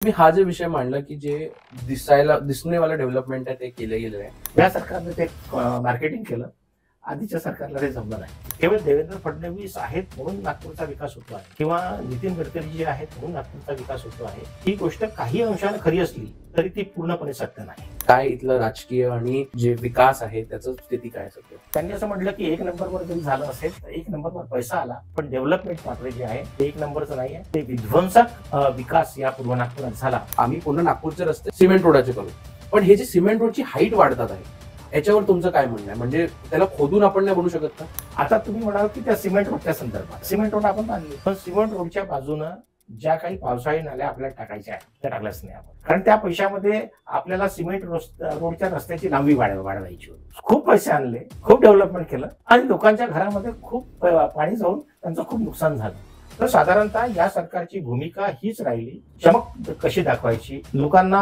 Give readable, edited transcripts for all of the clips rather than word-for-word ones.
मी हा जे विषय मांडला की जे दिसणेवाला डेव्हलपमेंट आहे ते केले गेले आहे। या सरकारने ते मार्केटिंग केलं, आधीच्या सरकारला ते जमलं नाही। केवळ देवेंद्र फडणवीस आहेत म्हणून नागपूरचा विकास होतो आहे किंवा नितीन गडकरी जे आहेत म्हणून नागपूरचा विकास होतो आहे, ही गोष्ट काही अंशाने खरी असली तरी ती पूर्णपणे सत्य नाही। काय इथलं राजकीय आणि जे विकास आहे त्याचं स्थिती काय सध्या? त्यांनी असं म्हटलं की 1 नंबरवर जरी झालं असेल तर 1 नंबरवर पैसा आला, पण डेव्हलपमेंट मात्र जे आहे ते 1 नंबरचं नाही आहे, ते विध्वंसक विकास या पूर्व नागपुरात झाला। आम्ही पुन्हा नागपूरचे रस्ते सिमेंट रोडाचे करू, पण हे जे सिमेंट रोडची हाईट वाढतात आहे याच्यावर तुमचं काय म्हणणं आहे? म्हणजे त्याला खोदून आपण नाही बनवू शकत का? आता तुम्ही म्हणाल की त्या सिमेंट रोडच्या संदर्भात, सिमेंट रोड आपण बांधली, पण सिमेंट रोडच्या बाजूनं ज्या काही पावसाळी नाल्या आपल्याला टाकायच्या आहेत त्या टाकल्याच नाही आपण, कारण त्या पैशामध्ये आपल्याला सिमेंट रोडच्या रस्त्याची लांबी वाढवायची होती। खूप पैसे आणले, खूप डेव्हलपमेंट केलं आणि लोकांच्या घरामध्ये खूप पाणी जाऊन त्यांचं खूप नुकसान झालं। तर साधारणतः या सरकारची भूमिका हीच राहिली, चमक कशी दाखवायची, लोकांना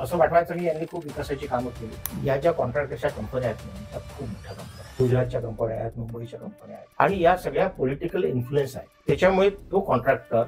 असं वाटवायचं की यांनी खूप विकासाची कामं केली। या ज्या कॉन्ट्रॅक्टरच्या कंपन्या आहेत त्या खूप मोठ्या कंपन्या, गुजरातच्या कंपन्या आहेत, मुंबईच्या कंपन्या आहेत आणि या सगळ्या पॉलिटिकल इन्फ्लुएन्स आहे। त्याच्यामुळे तो कॉन्ट्रॅक्टर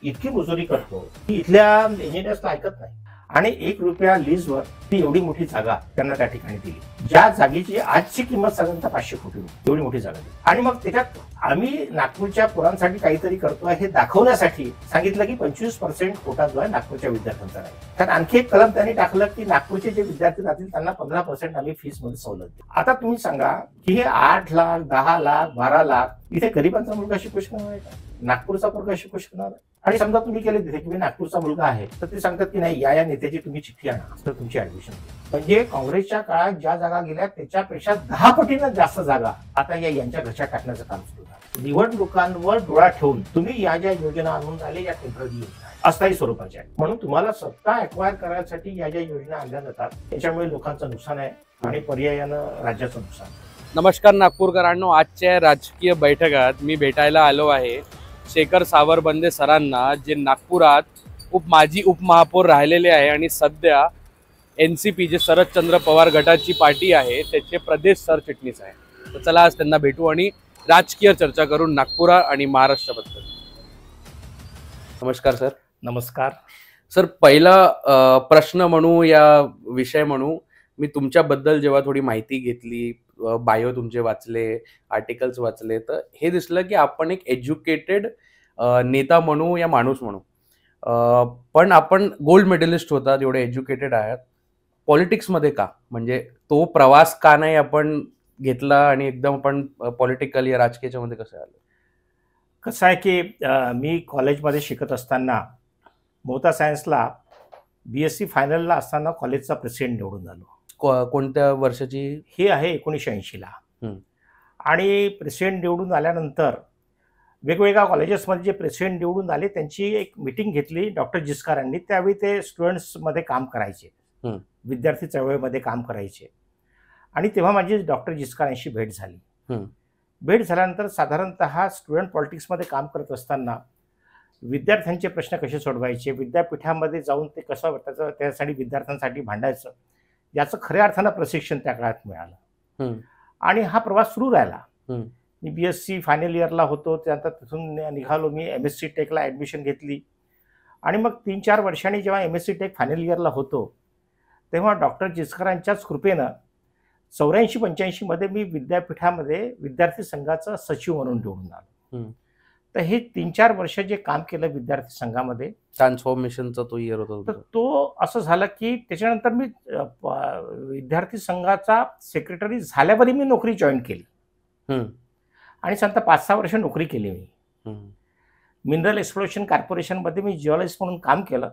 इतकी मजुरी करतो की इथल्या इंजिनियर्सला ऐकत नाही आणि 1 रुपया लीजवर ती एवढी मोठी जागा त्यांना त्या ठिकाणी दिली, ज्या जागेची आजची किंमत साधारणतः 500 कोटी रुपये, एवढी मोठी जागा दिली। आणि मग त्याच्यात आम्ही नागपूरच्या पोरांसाठी काहीतरी करतोय हे दाखवण्यासाठी सांगितलं की 25% कोटा जो आहे नागपूरच्या विद्यार्थ्यांचा नाही। तर आणखी एक कलम त्यांनी टाकलं की नागपूरचे जे विद्यार्थी राहतील त्यांना 15% आम्ही फीस मध्ये सवलत देऊ। आता तुम्ही सांगा की हे 8 लाख, 10 लाख, 12 लाख इथे गरिबांचा मुलगा शिकू शकणार आहे का? नागपूरचा मुलगा शिकू शकणार आहे? आणि समजा तुम्ही केले तिथे की नागपूरचा मुलगा आहे तर ते सांगतात की नाही, या नेत्याची तुम्ही चिठ्ठी आणा तर तुमची ऍडमिशन। म्हणजे काँग्रेसच्या काळात ज्या जागा गेल्या त्याच्यापेक्षा 10 पटीनं जास्त जागा आता यांच्या घशात टाकण्याचं काम सुरू आहे। निवडणुकांवर डोळा ठेवून तुम्ही या ज्या योजना आणून आले या टेम्पररी योजना अस्थायी स्वरूपाच्या आहेत, म्हणून तुम्हाला सत्ता ऍक्वायर करण्यासाठी या ज्या योजना आणल्या जातात त्याच्यामुळे लोकांचं नुकसान आहे आणि पर्यायानं राज्याचं नुकसान। नमस्कार नागपूरकरांनो, आजच्या राजकीय बैठकात मी भेटायला आलो आहे शेखर सावरबंदे सरांना, जे नागपुरात माजी उपमहापौर राहिलेले आहे आणि सध्या NCP जे शरदचंद्र पवार गटाची पार्टी आहे त्याचे प्रदेश सरचिटणीस आहे। तर चला आज त्यांना भेटू आणि राजकीय चर्चा करू नागपूर आणि महाराष्ट्राबद्दल। नमस्कार सर। नमस्कार सर, पहिला प्रश्न म्हणू या विषय म्हणू, मी तुमच्याबद्दल जेव्हा थोडी माहिती घेतली, बायो तुमचे वाचले, आर्टिकल्स वाचले, तर हे दिसलं की आपण एक एज्युकेटेड नेता म्हणू या माणूस म्हणू, पण आपण गोल्ड मेडलिस्ट होतात, एवढे एज्युकेटेड आहात, पॉलिटिक्समध्ये का? म्हणजे तो प्रवास का नाही आपण घेतला आणि एकदम आपण पॉलिटिकल या राजकीयाच्या मध्ये कसं आलं? कसं आहे की मी कॉलेजमध्ये शिकत असताना मोता सायन्सला BSc फायनलला असताना कॉलेजचा प्रेसिडेंट निवडून झालो। कोणत्या वर्षाची हे आहे 1980 ला। आणि प्रेसिडेंट निवडून आल्यानंतर वेगवेगळ्या कॉलेजेसमध्ये जे प्रेसिडेंट निवडून आले त्यांची एक मीटिंग घेतली डॉक्टर जिचकारांनी। त्यावेळी ते स्टुडंट्समध्ये काम करायचे, विद्यार्थी चळवळीमध्ये काम करायचे आणि तेव्हा माझी डॉक्टर जिचकारांशी भेट झाली। भेट झाल्यानंतर साधारणतः स्टुडंट पॉलिटिक्समध्ये काम करत असताना विद्यार्थ्यांचे प्रश्न कसे सोडवायचे, विद्यापीठामध्ये जाऊन ते कसं त्यासाठी विद्यार्थ्यांसाठी भांडायचं, याचं खऱ्या अर्थानं प्रशिक्षण त्या काळात मिळालं आणि हा प्रवास सुरू राहिला। मी BSc फायनल इयरला होतो, त्यानंतर तिथून निघालो, मी MSc टेकला ॲडमिशन घेतली आणि मग 3-4 वर्षांनी जेव्हा MSc टेक फायनल इयरला होतो तेव्हा डॉक्टर जिचकारांच्याच कृपेनं 84-85 मध्ये मी विद्यापीठामध्ये विद्यार्थी संघाचा सचिव म्हणून निवडून आलो। तर हे 3-4 वर्ष जे काम केलं विद्यार्थी संघामध्ये, ट्रान्सफॉर्मेशनचा तो इयर होता, तर तो असं झालं की त्याच्यानंतर मी विद्यार्थी संघाचा सेक्रेटरी झाल्यावरही मी नोकरी जॉईन केली आणि साधारणतः 5-6 वर्ष नोकरी केली मी। मिनरल एक्सप्लोरेशन कॉर्पोरेशनमध्ये मी जिओलॉजिस्ट म्हणून काम केलं,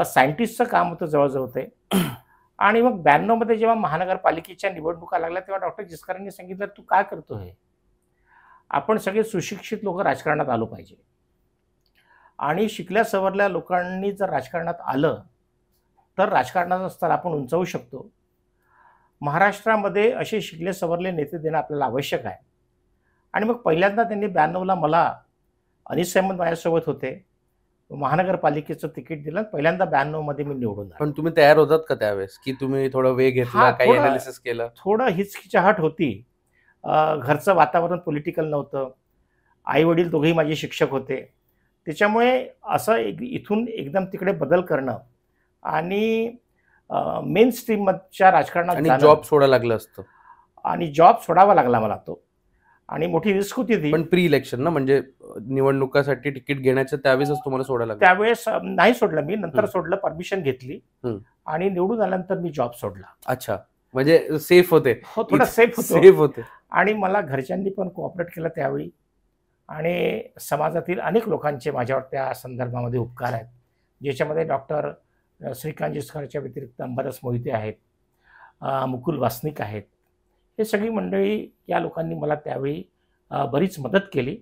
सायंटिस्टचं काम होतं जवळजवळ ते। आणि मग 92 मध्ये जेव्हा महानगरपालिकेच्या निवडणुका लागल्या तेव्हा डॉक्टर जिचकारांनी सांगितलं, तू काय करतो हे, आपण सगळे सुशिक्षित लोक राजकारणात आलो पाहिजे आणि शिकल्या सवरल्या लोकांनी जर राजकारणात आलं तर राजकारणाचं स्तर आपण उंचावू शकतो। महाराष्ट्रामध्ये असे शिकले सवरले नेते देणं आपल्याला आवश्यक आहे। आणि मग पहिल्यांदा त्यांनी 92 ला मला, अनिस अहमद माझ्यासोबत होते, महानगरपालिकेचं तिकीट दिलं, पहिल्यांदा 92 मध्ये मी निवडून आलो। पण तुम्ही तयार होतात का त्यावेळेस की तुम्ही थोडा वेळ घेतला, काही एनालिसिस केलं? थोडं हिचकिचाहट होती, घरचं वातावरण पॉलिटिकल नव्हतं, आई वडील दोघेही माझे शिक्षक होते, त्याच्यामुळे असं इथून एकदम तिकडे बदल करणं आणि मेन स्ट्रीमच्या राजकारणात आणि जाणं जॉब सोडायला लागलं असतं. आणि जॉब सोडावा लागला मला तो, आणि मोठी रिस्क होती ती. पण प्री इलेक्शन ना, म्हणजे निवडणुकासाठी तिकीट घेण्याच्या त्यावेळेसच तुम्हाला सोडायला लागलं. त्यावेळेस नाही सोडलं मी, नंतर सोडलं, परमिशन घेतली आणि निवडून आल्यानंतर मी जॉब सोडला. अच्छा, म्हणजे सेफ होते. हो, थोडा सेफ होते. आणि मला घरच्यांनी पण कोऑपरेट केलं त्यावेळी, आणि समाजातील अनेक लोकांचे माझ्यावर त्या संदर्भामध्ये उपकार आहेत, ज्याच्यामध्ये डॉक्टर श्रीकांत जिचकारच्या व्यतिरिक्त अंबादास मोहिते आहेत, मुकुल वासनिक आहेत. हे सगळी मंडळी, या लोकांनी मला त्यावेळी बरीच मदत केली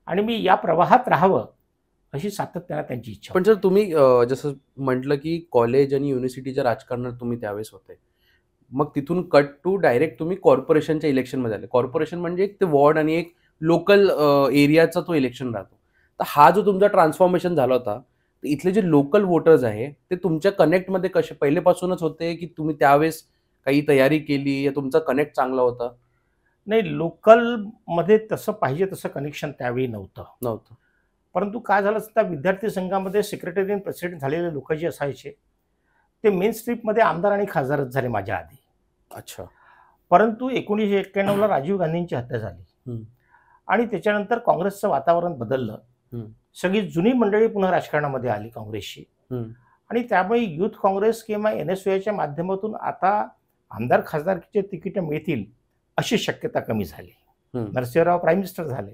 आणि मी या प्रवाहात राहावं अशी सातत्यानं त्यांची इच्छा. पण जर तुम्ही जसं म्हटलं की कॉलेज आणि युनिव्हर्सिटीच्या राजकारणात तुम्ही त्यावेळेस होते, मग तिथून कट टू डायरेक्ट तुम्ही कॉर्पोरेशनच्या इलेक्शनमध्ये आले. कॉर्पोरेशन म्हणजे एक ते वॉर्ड आणि एक लोकल एरियाचा तो इलेक्शन राहतो. तर हा जो तुमचा ट्रान्सफॉर्मेशन झाला होता, इथले जे लोकल वोटर्स आहे ते तुमच्या कनेक्टमध्ये कसे पहिलेपासूनच होते, की तुम्ही त्यावेळेस काही तयारी केली या तुमचा कनेक्ट चांगला होता? नाही, लोकलमध्ये तसं पाहिजे तसं कनेक्शन त्यावेळी नव्हतं. परंतु काय झालं, त्या विद्यार्थी संघामध्ये सेक्रेटरी आणि प्रेसिडेंट झालेले लोक जे असायचे ते मेन स्ट्रीममध्ये आमदार आणि खासदारच झाले माझ्या आधी. अच्छा. परंतु 1991ला राजीव गांधींची हत्या झाली आणि त्याच्यानंतर काँग्रेसचं वातावरण बदललं. सगळी जुनी मंडळी पुन्हा राजकारणामध्ये आली काँग्रेसची, आणि त्यामुळे युथ काँग्रेस किंवा NSUIच्या माध्यमातून आता आमदार खासदारकीचे तिकीट मिळतील अशी शक्यता कमी झाली. नरसिंहराव प्राईम मिनिस्टर झाले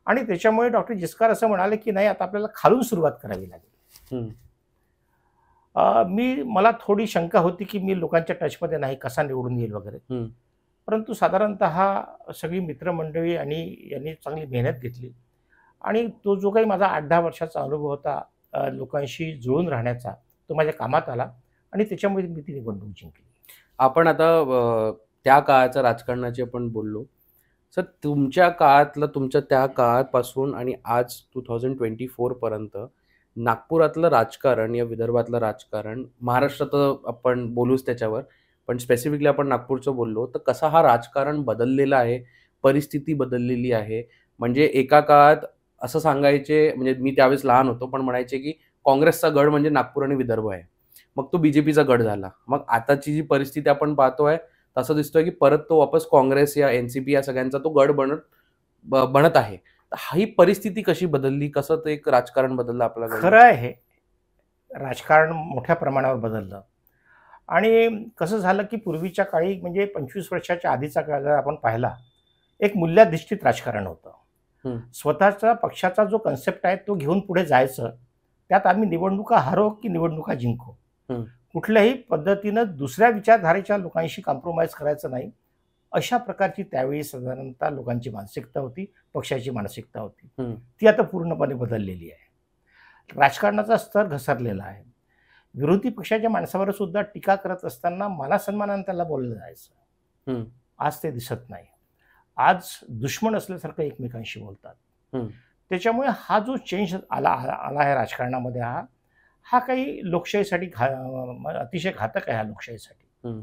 आणि त्याच्यामुळे डॉक्टर जिचकार असं म्हणाले की नाही, आता आपल्याला खालून सुरुवात करावी लागेल. मला थोडी शंका होती की मी लोकांच्या टचमध्ये नाही, कसा निवडून येईल वगैरे. परंतु साधारणतः सगळी मित्रमंडळी आणि यांनी चांगली मेहनत घेतली आणि तो जो काही माझा 8-10 वर्षाचा अनुभव होता लोकांशी जुळून राहण्याचा, तो माझ्या कामात आला आणि त्याच्यामुळे मी ती निवडणूक जिंकली. आपण आता त्या काळाच्या राजकारणाची आपण बोललो. सर, तुमच्या काळातलं, तुमच्या त्या काळापासून आणि आज 2024 पर्यंत नागपुरातलं राजकारण या विदर्भातलं राजकारण, महाराष्ट्रात आपण बोलूच त्याच्यावर, पण स्पेसिफिकली आपण नागपूरचं बोललो, तर कसा हा राजकारण बदललेला आहे, परिस्थिती बदललेली आहे. म्हणजे एका काळात असं सांगायचे, म्हणजे मी त्यावेळेस लहान होतो, पण म्हणायचे की काँग्रेसचा गड म्हणजे नागपूर आणि विदर्भ आहे. मग तो बीजेपीचा गड झाला. मग आताची जी परिस्थिती आपण पाहतोय तसं दिसतोय की परत तो वापस काँग्रेस या NCP या सगळ्यांचा तो गड बनत आहे. ही परिस्थिती कशी बदलली, कसं ते एक राजकारण बदललं आपल्याला? खरं आहे, राजकारण मोठ्या प्रमाणावर बदललं. आणि कसं झालं की पूर्वीच्या काळी, म्हणजे 25 वर्षाच्या आधीचा काळ जर आपण पाहिला, एक मूल्याधिष्ठित राजकारण होतं. स्वतःचा पक्षाचा जो कन्सेप्ट आहे तो घेऊन पुढे जायचं. त्यात आम्ही निवडणुका हारो की निवडणुका जिंको, कुठल्याही पद्धतीनं दुसऱ्या विचारधारेच्या लोकांशी कॉम्प्रोमाइज करायचं नाही, अशा प्रकारची त्यावेळी साधारणतः लोकांची मानसिकता होती, पक्षाची मानसिकता होती. ती आता पूर्णपणे बदललेली आहे. राजकारणाचा स्तर घसरलेला आहे. विरोधी पक्षाच्या माणसावर सुद्धा टीका करत असताना मानासन्मानाने त्याला बोललं जायचं. आज ते दिसत नाही. आज दुश्मन असल्यासारखं एकमेकांशी बोलतात. त्याच्यामुळे हा जो चेंज आला आहे राजकारणामध्ये, हा काही लोकशाहीसाठी अतिशय घातक आहे. हा लोकशाहीसाठी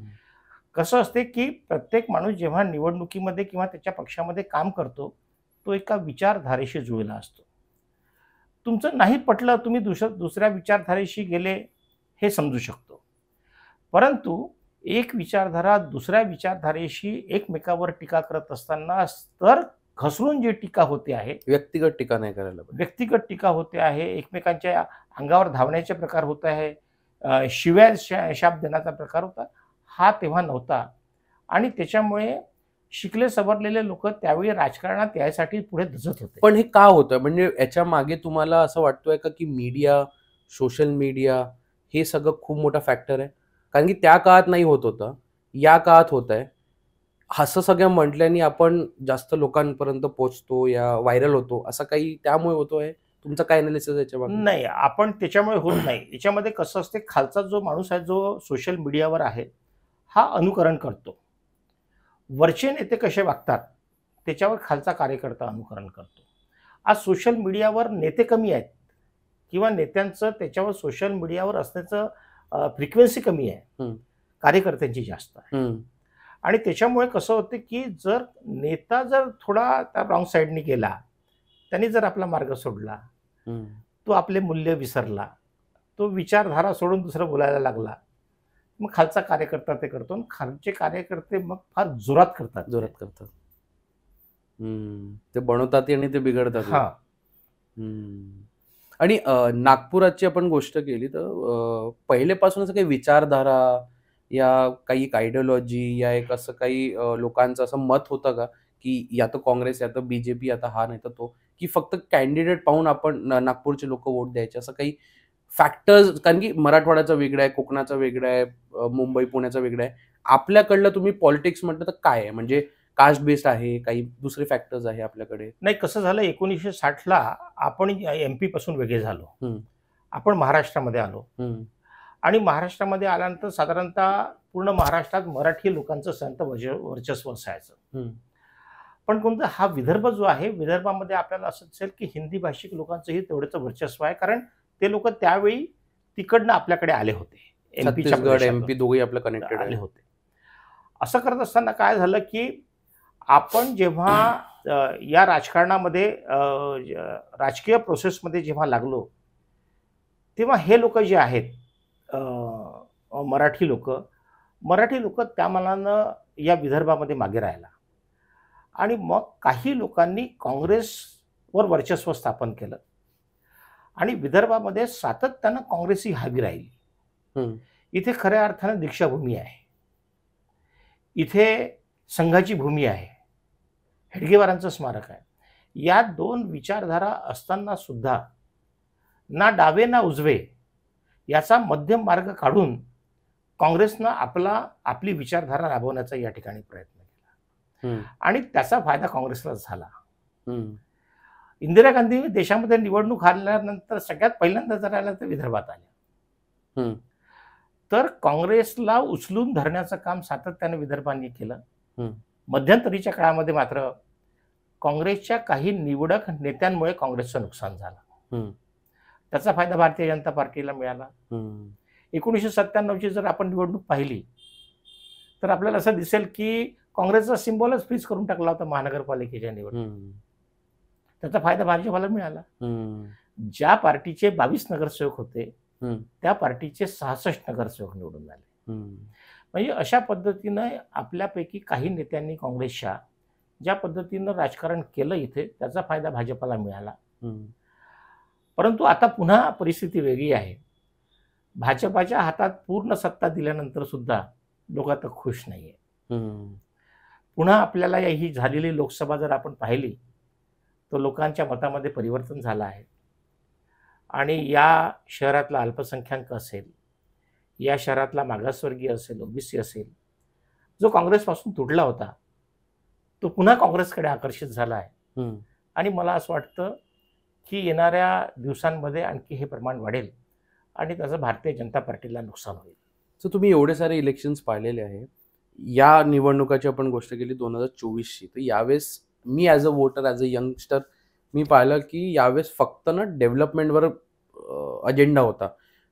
कसं असते की प्रत्येक माणूस जेव्हा निवडणुकीमध्ये किंवा त्याच्या पक्षामध्ये काम करतो, तो एका विचारधारेशी जुळलेला असतो. तुमचं नाही पटलं, तुम्ही दुसऱ्या विचारधारेशी गेले हे समजू शकतो, परंतु एक विचारधारा दुसऱ्या विचारधारेशी एकमेकावर टीका करत असताना स्तर घसरून जी टीका होते आहे, व्यक्तिगत टीका नाही करायला पाहिजे. व्यक्तिगत टीका होते आहे, एकमेकांच्या अंगावर धावण्याचे प्रकार होत आहे, शिव्या शाप देण्याचा प्रकार होता, हा तेव्हा नव्हता. आणि त्याच्यामुळे शिकले सवरलेले लोक त्यावेळी राजकारणात यासाठी पुढे धजत होते. पण हे का होतं, म्हणजे याच्या मागे तुम्हाला असं वाटतंय का की मीडिया, सोशल मीडिया हे सगळं खूप मोठा फॅक्टर आहे? कारण की त्या काळात नाही होत होतं, या काळात होत आहे. असं सगळं म्हटल्याने आपण जास्त लोकांपर्यंत पोहोचतो या व्हायरल होतो, असं काही त्यामुळे होतोय? तुमचं काय अनालिसिस याच्या मागे? नाही, आपण त्याच्यामुळे होत नाही. याच्यामध्ये कसं असते, खालचा जो माणूस आहे जो सोशल मीडियावर आहे, हा अनुकरण करतो. वरचे नेते कसे वागतात त्याच्यावर खालचा कार्यकर्ता अनुकरण करतो. आज सोशल मीडियावर नेते कमी आहेत किंवा नेत्यांचं त्याच्यावर सोशल मीडियावर असण्याचं फ्रिक्वेन्सी कमी आहे, कार्यकर्त्यांची जास्त आहे. आणि त्याच्यामुळे कसं होतं की जर नेता जर थोडा त्या रॉंग साईडनी गेला, त्यांनी जर आपला मार्ग सोडला, हम्म. तो आपले मूल्य विसरला, तो विचारधारा सोडून दुसरं बोलायला लागला. मग खालचा कार्यकर्ता ते करतो आणि खालचे कार्यकर्ते मग फार जोरात करतात. जोरात करतात. ते बनवतात आणि ते बिघडतात. हा. आणि नागपुराची आपण गोष्ट केली तर पहिलेपासूनच काही विचारधारा या काही एक आयडिओलॉजी या एक असं काही लोकांचं असं मत होतं का की या तर काँग्रेस या तर बीजेपी आता हा नाही तर तो, की फक्त कॅन्डिडेट पाहून आपण नागपूरचे लोक वोट द्यायचे, असं काही फॅक्टर्स? कारण की मराठवाड्याचं वेगळं आहे, कोकणाचं वेगळं आहे, मुंबई पुण्याचं वेगळं आहे. आपल्याकडलं तुम्ही पॉलिटिक्स म्हटलं तर काय आहे? म्हणजे कास्ट बेस्ड आहे, काही दुसरे फॅक्टर्स आहे आपल्याकडे? नाही, कसं झालं 1960ला आपण MP पासून वेगळे झालो. आपण महाराष्ट्रामध्ये आलो आणि महाराष्ट्रामध्ये आल्यानंतर साधारणतः पूर्ण महाराष्ट्रात मराठी लोकांचं संत वर्चस्व असायचं. पण कोणता हा विदर्भ जो आहे, विदर्भामध्ये आपल्याला असं दिसेल की हिंदी भाषिक लोकांचंही तेवढंच वर्चस्व आहे, कारण ते लोक त्यावेळी तिकडनं आपल्याकडे आले होते. छत्तीसगड MP दोघे आपलं कनेक्टेड आले होते. असं करत असताना काय झालं की आपण जेव्हा या राजकारणामध्ये राजकीय प्रोसेसमध्ये जेव्हा लागलो, तेव्हा हे लोक जे आहेत मराठी लोक त्या मनानं या विदर्भामध्ये मागे राहिला आणि मग काही लोकांनी काँग्रेसवर वर्चस्व स्थापन केलं आणि विदर्भामध्ये सातत्यानं काँग्रेस ही हवी राहिली. इथे खऱ्या अर्थानं दीक्षाभूमी आहे, इथे संघाची भूमी आहे, हेडगेवारांचं स्मारक आहे. या दोन विचारधारा असताना सुद्धा ना डावे ना उजवे याचा मध्यम मार्ग काढून काँग्रेसनं आपली विचारधारा राबवण्याचा या ठिकाणी प्रयत्न केला आणि त्याचा फायदा काँग्रेसला झाला. इंदिरा गांधी देशामध्ये निवडणूक हारल्यानंतर सगळ्यात पहिल्यांदा जर आल्या तर विदर्भात आल्या. तर काँग्रेसला उचलून धरण्याचं काम सातत्याने विदर्भांनी केलं. मध्यंतरीच्या काळामध्ये मात्र काँग्रेसच्या काही निवडक नेत्यांमुळे काँग्रेसचं नुकसान झालं. त्याचा फायदा भारतीय जनता पार्टीला मिळाला. 1997ची जर आपण निवडणूक पाहिली तर आपल्याला असं दिसेल की काँग्रेसचा सिम्बॉलच फ्रीज करून टाकला होता महानगरपालिकेच्या निवडणुकीत. त्याचा फायदा भाजपला मिळाला. ज्या पार्टीचे 22 नगरसेवक होते त्या पार्टीचे 66 नगरसेवक निवडून आले. म्हणजे अशा पद्धतीनं आपल्यापैकी काही नेत्यांनी काँग्रेसच्या ज्या पद्धतीनं राजकारण केलं इथे, त्याचा फायदा भाजपला मिळाला. परंतु आता पुन्हा परिस्थिती वेगळी आहे. भाजपाच्या हातात पूर्ण सत्ता दिल्यानंतर सुद्धा लोक आता खुश नाहीये. पुन्हा आपल्याला ही झालेली लोकसभा जर आपण पाहिली तर लोकांच्या मतामध्ये परिवर्तन झालं आहे आणि या शहरातला अल्पसंख्याक असेल, या शहरातला मागासवर्गीय असेल, ओबीसी असेल, जो काँग्रेसपासून तुटला होता तो पुन्हा काँग्रेसकडे आकर्षित झाला आहे. आणि मला असं वाटतं की येणाऱ्या दिवसांमध्ये आणखी हे प्रमाण वाढेल आणि त्याचं भारतीय जनता पार्टीला नुकसान होईल. सो तुम्ही एवढे सारे इलेक्शन्स पाळलेले आहे. या निवडणुकाची आपण गोष्ट केली 2024ची, तर यावेळेस मी as a voter, as a youngster मी पाहिलं की यावेळेस फक्त ना डेव्हलपमेंटवर अजेंडा होता.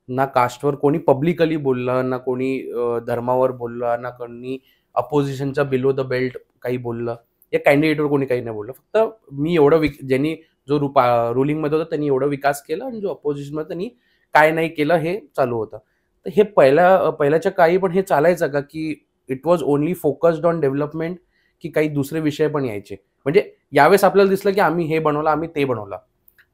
ना कास्टवर कोणी पब्लिकली बोललं, ना कोणी धर्मावर बोललं, ना कोणी अपोजिशनच्या बिलो द बेल्ट काही बोललं, या कॅन्डिडेटवर कोणी काही नाही बोललं. फक्त मी एवढं ज्यांनी जो रुलिंगमध्ये होता त्यांनी एवढं विकास केला आणि जो अपोजिशनमध्ये त्यांनी काय नाही केलं हे चालू होतं. तर हे पहिल्याच्या काळी पण हे चालायचं का की it was only focused on development, की काही दुसरे विषय पण यायचे? म्हणजे यावेळेस आपल्याला दिसलं की आम्ही हे बनवलं, आम्ही ते बनवलं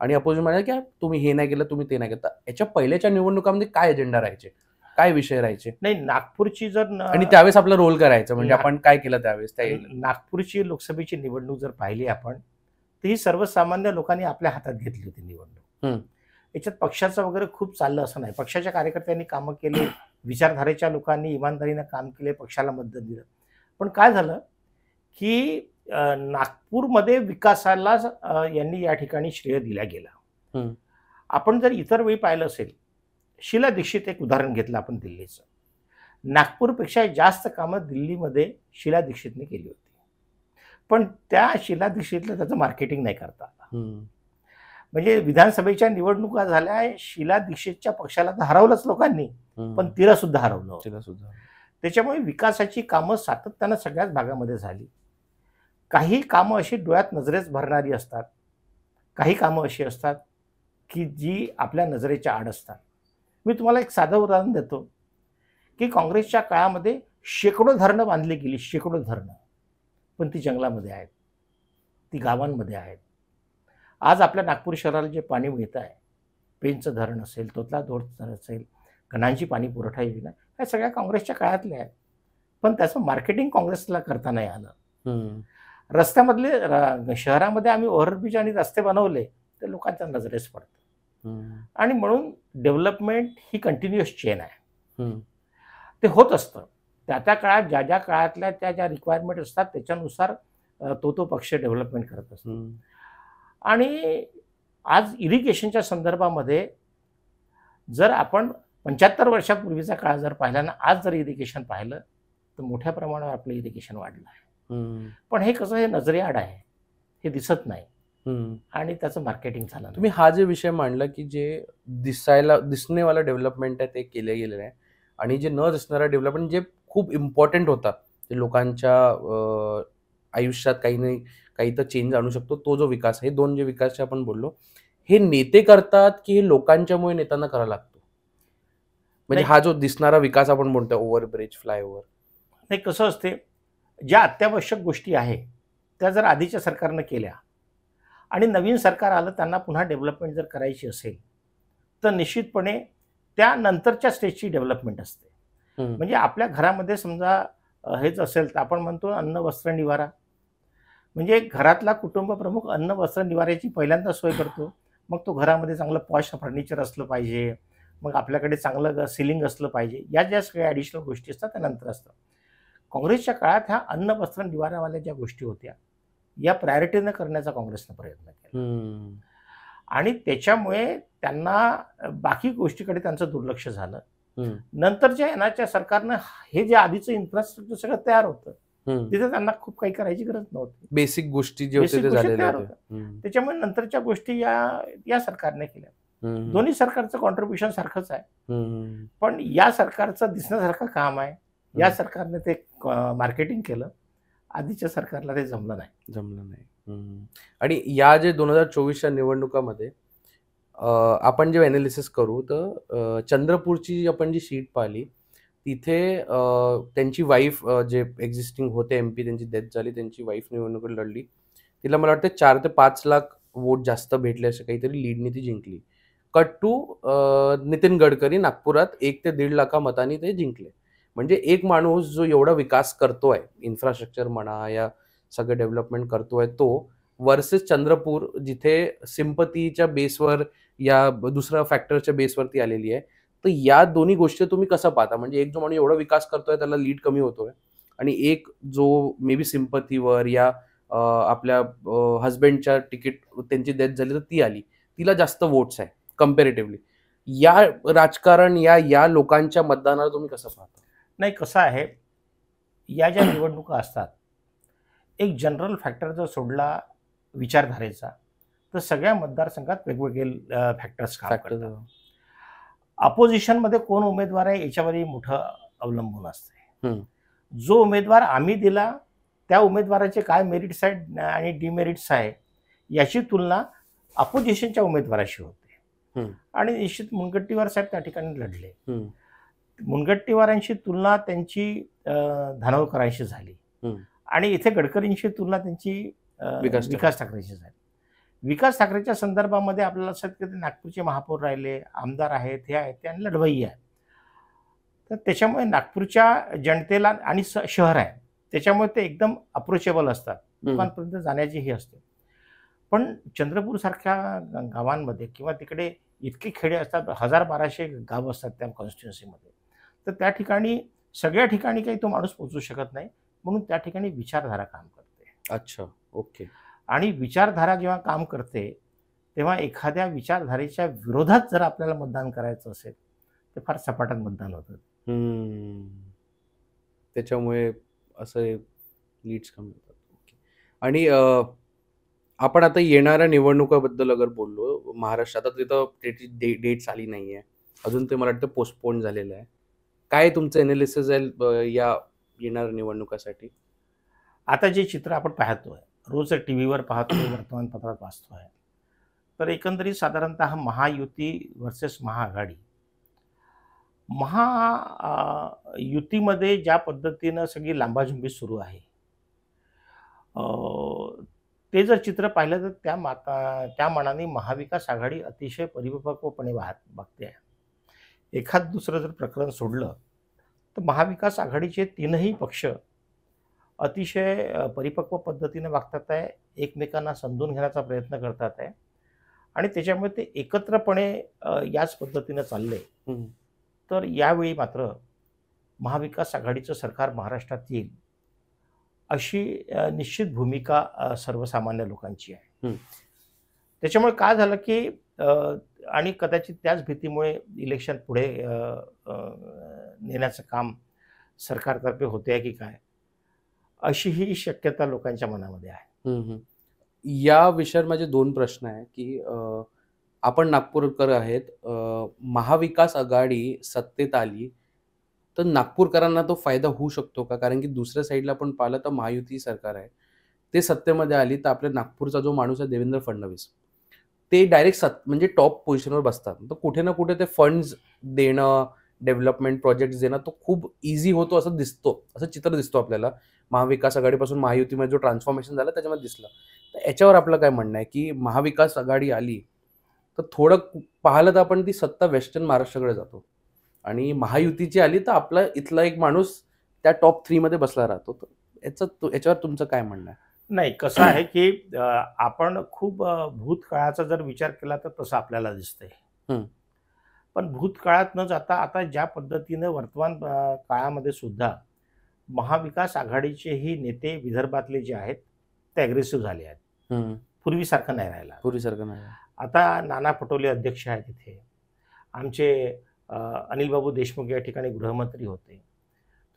आणि अपोजिशन म्हणाले की तुम्ही हे नाही केलं, तुम्ही ते नाही केलं. याच्या पहिल्याच्या निवडणुकामध्ये काय एजेंडा राहायचे, काय विषय राहायचे? नाही, नागपूरची जर आणि त्यावेळेस आपला रोल करायचं म्हणजे आपण काय केलं त्यावेळेस? नागपूरची लोकसभेची निवडणूक जर पाहिली आपण तर ही सर्वसामान्य लोकांनी आपल्या हातात घेतली होती निवडणूक. याच्यात पक्षाचं वगैरे खूप चाललं असं नाही. पक्षाच्या कार्यकर्त्यांनी कामं केले, विचारधारेच्या लोकांनी इमानदारीनं काम केले, पक्षाला मत दिलं. पण काय झालं की नागपूरमध्ये विकासाला यांनी या ठिकाणी श्रेय दिला गेला. आपण जर इतर वेळी पाहिलं असेल, शीला दीक्षित एक उदाहरण घेतलं आपण दिल्लीचं, नागपूरपेक्षा जास्त कामं दिल्लीमध्ये शीला दीक्षितने केली होती. पण त्या शीला दीक्षितला त्याचं मार्केटिंग नाही करता आलं. म्हणजे विधानसभेच्या निवडणुका झाल्या, शीला दीक्षितच्या पक्षाला तर हरवलंच लोकांनी, पण तिला सुद्धा हरवलं. त्याच्यामुळे विकासाची कामं सातत्यानं सगळ्याच भागामध्ये झाली. काही कामं अशी डोळ्यात नजरेच भरणारी असतात, काही कामं अशी असतात की जी आपल्या नजरेच्या आड असतात. मी तुम्हाला एक साधं उदाहरण देतो की काँग्रेसच्या काळामध्ये शेकडो धरणं बांधली गेली, शेकडो धरणं, पण ती जंगलामध्ये आहेत, ती गावांमध्ये आहेत. आज आपल्या नागपूर शहराला जे पाणी मिळतं आहे, पेंचचं धरण असेल, तोतला धरण असेल, कन्हांची पाणी पुरवठा योजना, ह्या सगळ्या काँग्रेसच्या काळातल्या आहेत. पण त्याचं मार्केटिंग काँग्रेसला करता नाही आलं. रस्त्यामधले शहरामध्ये आम्ही ओव्हरब्रिज आणि रस्ते बनवले तर लोकांच्या नजरेस पडतं. आणि म्हणून डेव्हलपमेंट ही कंटिन्युअस चेन आहे. ते होत असतं. त्या काळात ज्या काळातल्या ज्या रिक्वायरमेंट असतात त्याच्यानुसार तो पक्ष डेव्हलपमेंट करत असतो. आणि आज इरिगेशनच्या संदर्भामध्ये जर आपण 75 वर्षापूर्वीचा काळ जर पाहिला ना, आज जर इरिगेशन पाहिलं तर मोठ्या प्रमाणावर आपलं इरिगेशन वाढलं आहे. पण हे कसं, हे नजरेआड आहे, हे दिसत नाही आणि त्याचं मार्केटिंग झालं नाही. तुम्ही हा जे विषय मांडला की जे दिसणेवाला डेव्हलपमेंट आहे ते केले गेलेलं आहे आणि जे न दिसणारा डेव्हलपमेंट जे खूप इम्पॉर्टंट होता, ते लोकांच्या आयुष्यात काही नाही काही तर चेंज आणू शकतो, तो जो विकास, हे दोन जे विकासचे आपण बोललो, हे नेते करतात की हे लोकांच्यामुळे नेत्यांना करायला लागतो? म्हणजे हा जो दिसणारा विकास आपण म्हणतो, ओव्हरब्रिज, फ्लायओव्हर, नाही, कसं असते, ज्या अत्यावश्यक गोष्टी आहे त्या जर आधीच्या सरकारनं केल्या आणि नवीन सरकार आलं त्यांना पुन्हा डेव्हलपमेंट जर करायची असेल तर निश्चितपणे त्यानंतरच्या स्टेजची डेव्हलपमेंट असते. म्हणजे आपल्या घरामध्ये समजा हेच असेल तर आपण म्हणतो अन्न वस्त्र निवारा, म्हणजे घरातला कुटुंब प्रमुख अन्न वस्त्र निवाऱ्याची पहिल्यांदा सोय करतो. मग तो घरामध्ये चांगलं पॉश फर्निचर असलं पाहिजे, मग आपल्याकडे चांगलं सिलिंग असलं पाहिजे, या ज्या सगळ्या ॲडिशनल गोष्टी असतात त्यानंतर असतात. काँग्रेसच्या काळात ह्या अन्न वस्त्र निवारावाल्या ज्या गोष्टी होत्या या प्रायोरिटीनं करण्याचा काँग्रेसनं प्रयत्न केला आणि त्याच्यामुळे त्यांना बाकी गोष्टीकडे त्यांचं दुर्लक्ष झालं. नंतरच्या येणाऱ्या सरकारनं हे जे आधीचं इन्फ्रास्ट्रक्चर सगळं तयार होतं, तिथे त्यांना खूप काही करायची गरज नव्हती. बेसिक गोष्टी जे होते ते झालेल्या होत्या. त्याच्यामुळे नंतरच्या गोष्टी या सरकारने केल्या. दोन्ही सरकारचं कॉन्ट्रीब्युशन सारखंच आहे, पण या सरकारचं दिसण्यासारखं काम आहे. या सरकारने ते मार्केटिंग केलं, आधीच्या सरकारला ते जमलं नाही. आणि या जे 2024च्या निवडणुकामध्ये आपण जे अनालिसिस करू तर चंद्रपूरची आपण जी सीट पाहिली तिथे त्यांची वाईफ जे एक्झिस्टिंग होते MP, त्यांची डेथ झाली, त्यांची वाईफ निवडणूक लढली. तिला मला वाटतं 4 ते 5 लाख वोट जास्त भेटले, असे काहीतरी लीडनी ती जिंकली. कट टू नितीन गडकरी नागपुरात 1 ते 1.5 लाखा मतांनी ते जिंकले. म्हणजे एक माणूस जो एवढा विकास करतोय, इन्फ्रास्ट्रक्चर म्हणा या सगळं डेव्हलपमेंट करतोय, तो वर्सेस चंद्रपूर जिथे सिंपतीच्या बेसवर या दुसऱ्या फॅक्टरच्या बेसवरती आलेली आहे. तर या दोन्ही गोष्टी तुम्ही कसं पाहता? म्हणजे एक जो माणूस एवढा विकास करतोय त्याला लीड कमी होतोय आणि एक जो मे बी सिंपतीवर या आपल्या हजबंडच्या तिकीट त्यांची डेथ झाली तर ती आली, तिला जास्त वोट्स आहे कम्पॅरेटिव्हली. या राजकारण या लोकांच्या मतदानाला तुम्ही कसं पाहता? नाही, कसं आहे, या ज्या निवडणुका असतात, एक जनरल फॅक्टर जर सोडला विचारधारेचा तर सगळ्या मतदारसंघात वेगवेगळे फॅक्टर्स काम करतात. अपोजिशनमध्ये कोण उमेदवार आहे याच्यावरही मोठं अवलंबून असते. जो उमेदवार आम्ही दिला त्या उमेदवाराचे काय मेरिट्स आहेत आणि डिमेरिट्स आहे याची तुलना अपोजिशनच्या उमेदवाराशी होते. आणि निश्चित मुनगंटीवार साहेब त्या ठिकाणी लढले. मुनगंटीवारांची तुलना त्यांची धानोरकरांशी झाली आणि इथे गडकरींची तुलना त्यांची विकास ठाकरेंशी झाली. विकास ठाकरेच्या संदर्भामध्ये आपल्याला असं की ते नागपूरचे महापौर राहिले, आमदार आहेत, हे आहेत, ते आणि लढवय्ये आहे. तर त्याच्यामुळे नागपूरच्या जनतेला आणि शहर आहे त्याच्यामुळे ते एकदम अप्रोचेबल असतात, लोकांपर्यंत जाण्याची ही असते. पण चंद्रपूरसारख्या गावांमध्ये किंवा तिकडे इतके खेडे असतात, 1000-1200 गावं असतात त्या कॉन्स्टिट्युन्सीमध्ये, तर त्या ठिकाणी सगळ्या ठिकाणी काही तो माणूस पोहोचू शकत नाही. म्हणून त्या ठिकाणी विचारधारा काम करते. अच्छा, ओके. आणि विचारधारा जेव्हा काम करते तेव्हा एखाद्या विचारधारेच्या विरोधात जर आपल्याला मतदान करायचं असेल तर फार सपाटात मतदान होतं. त्याच्यामुळे असं लीड्स कमी होतात. आणि आपण आता येणाऱ्या निवडणुकाबद्दल अगर बोललो, महाराष्ट्रात तिथं त्याची डेट्स आली नाहीये अजून, ते मला वाटतं पोस्टपोन झालेलं आहे. काय तुमचं एनालिसिस आहे या येणाऱ्या निवडणुकासाठी? आता जे चित्र आपण पाहतोय, रोज टी व्हीवर पाहतोय, वर्तमानपत्रात वाचतोय, तर एकंदरीत साधारणतः महायुती व्हर्सेस महाआघाडी. युतीमध्ये ज्या पद्धतीनं सगळी लांबाझुंबी सुरू आहे, ते जर चित्र पाहिलं तर त्या मानाने महाविकास आघाडी अतिशय परिपक्वपणे बघते आहे. एखाद दुसरं जर प्रकरण सोडलं तर महाविकास आघाडीचे तीनही पक्ष अतिशय परिपक्व पद्धतीने वागतात आहे, एकमेकांना समजून घेण्याचा प्रयत्न करतात आहे आणि त्याच्यामुळे ते एकत्रपणे याच पद्धतीनं चालले. तर यावेळी मात्र महाविकास आघाडीचं सरकार महाराष्ट्रात येईल अशी निश्चित भूमिका सर्वसामान्य लोकांची आहे. त्याच्यामुळे काय झालं की आणि कदाचित त्याच भीतीमुळे इलेक्शन पुढे नेण्याचं काम सरकारतर्फे होते आहे की काय, अशी ही शक्यता लोकांच्या मनामध्ये आहे. या विषयावर माझे 2 प्रश्न आहे की आपण नागपूरकर आहेत, महाविकास आघाडी सत्तेत आली तर नागपूरकरांना तो फायदा होऊ शकतो का? कारण की दुसऱ्या साईडला आपण पाहिलं तर महायुती सरकार आहे, ते सत्तेमध्ये आली तर आपल्या नागपूरचा जो माणूस आहे देवेंद्र फडणवीस, ते डायरेक्ट म्हणजे टॉप पोझिशनवर बसतात. तर कुठे ना कुठे ते फंड्स देणं, डेव्हलपमेंट प्रोजेक्ट्स देणं तो खूप इझी होतो असं चित्र दिसतो आपल्याला. महाविकास आघाडीपासून महायुतीमध्ये जो ट्रान्सफॉर्मेशन झालं त्याच्यामध्ये दिसलं. तर याच्यावर आपलं काय म्हणणं आहे की महाविकास आघाडी आली तर थोडं पाहिलं तर आपण ती सत्ता वेस्टर्न महाराष्ट्राकडे जातो आणि महायुतीची आली तर आपला इथला एक माणूस त्या टॉप 3 मध्ये बसला राहतो. तर याच्यावर तुमचं काय म्हणणं आहे? नाही, कसं आहे की आपण खूप भूतकाळाचा जर विचार केला तर तसं आपल्याला दिसतंय. पण भूतकाळात न जाता आता ज्या पद्धतीनं वर्तमान काळामध्ये सुद्धा महाविकास आघाडीचेही नेते विदर्भातले जे आहेत ते अग्रेसिव्ह झाले आहेत. पूर्वीसारखं नाही राहिला. आता नाना पटोले अध्यक्ष आहेत तिथे, आमचे अनिल बाबू देशमुख या ठिकाणी गृहमंत्री होते.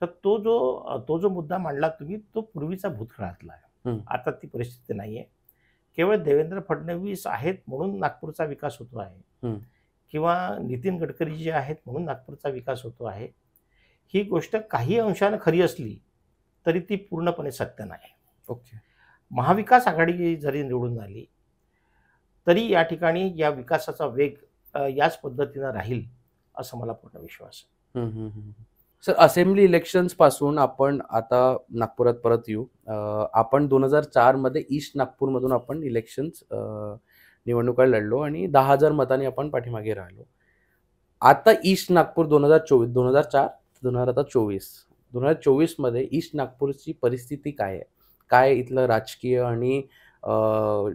तर तो जो मुद्दा मांडला तुम्ही तो पूर्वीचा भूतकाळातला आहे. आता ती परिस्थिती नाही आहे. केवळ देवेंद्र फडणवीस आहेत म्हणून नागपूरचा विकास होतो आहे किंवा नितीन गडकरी जे आहेत म्हणून नागपूरचा विकास होतो आहे, ही गोष्ट काही अंशानं खरी असली तरी ती पूर्णपणे सत्य नाही. ओके. महाविकास आघाडी जरी निवडून आली तरी या ठिकाणी या विकासाचा वेग याच पद्धतीनं राहील असं मला पूर्ण विश्वास आहे. सर, असेंब्ली इलेक्शन्स पासून आपण आता नागपुरात परत येऊ. आपण 2004 मध्ये ईस्ट नागपूरमधून आपण इलेक्शन्स निवडणुका लढलो आणि 10,000 मतांनी आपण पाठीमागे राहिलो. आता ईस्ट नागपूर 2024 मध्ये ईस्ट नागपूरची परिस्थिती काय आहे? काय इथलं राजकीय आणि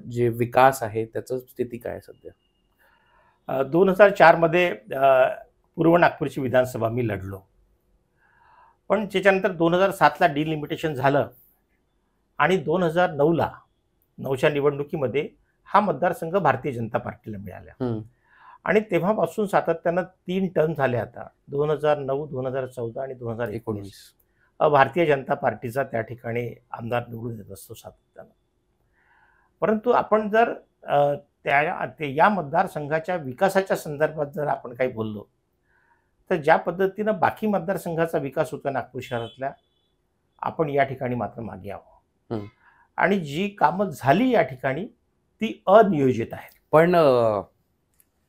जे विकास आहे त्याचं स्थिती काय आहे सध्या? 2004 मध्ये पूर्व नागपूरची विधानसभा मी लढलो, पण त्याच्यानंतर 2007ला डिलिमिटेशन झालं आणि 2009च्या निवडणुकीमध्ये हा मतदारसंघ भारतीय जनता पार्टीला मिळाला आणि तेव्हापासून सातत्यानं 3 टर्म झाले. आता 2009, 2014 आणि 2019 भारतीय जनता पार्टीचा त्या ठिकाणी आमदार निवडून येत असतो सातत्यानं. परंतु आपण जर या मतदारसंघाच्या विकासाच्या संदर्भात जर आपण काही बोललो तर ज्या पद्धतीनं बाकी मतदारसंघाचा विकास होतो नागपूर शहरातल्या, आपण या ठिकाणी मात्र मागे आहोत आणि जी कामं झाली या ठिकाणी ती अनियोजित आहेत. पण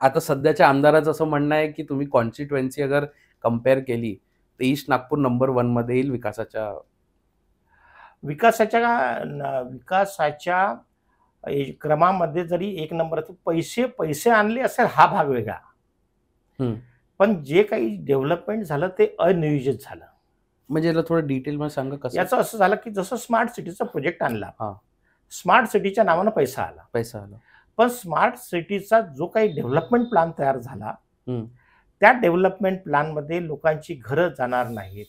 आता सध्याच्या आमदाराचं असं म्हणणं आहे की तुम्ही कॉन्स्टिट्युएन्सी अगर कम्पेअर केली तर ईस्ट नागपूर नंबर 1 मध्ये येईल विकासाच्या क्रमामध्ये. जरी 1 नंबर पैसे आणले असेल हा भाग वेगळा, पण जे काही डेव्हलपमेंट झालं ते अनियोजित झालं. म्हणजे याला थोडं डिटेल मध्ये सांगा कसं? याचं असं झालं की जसं स्मार्ट सिटीचा प्रोजेक्ट आणला, स्मार्ट सिटीच्या नावानं पैसा आला, पण स्मार्ट सिटीचा जो काही डेव्हलपमेंट प्लॅन तयार झाला त्या डेव्हलपमेंट प्लॅनमध्ये लोकांची घरं जाणार नाहीत.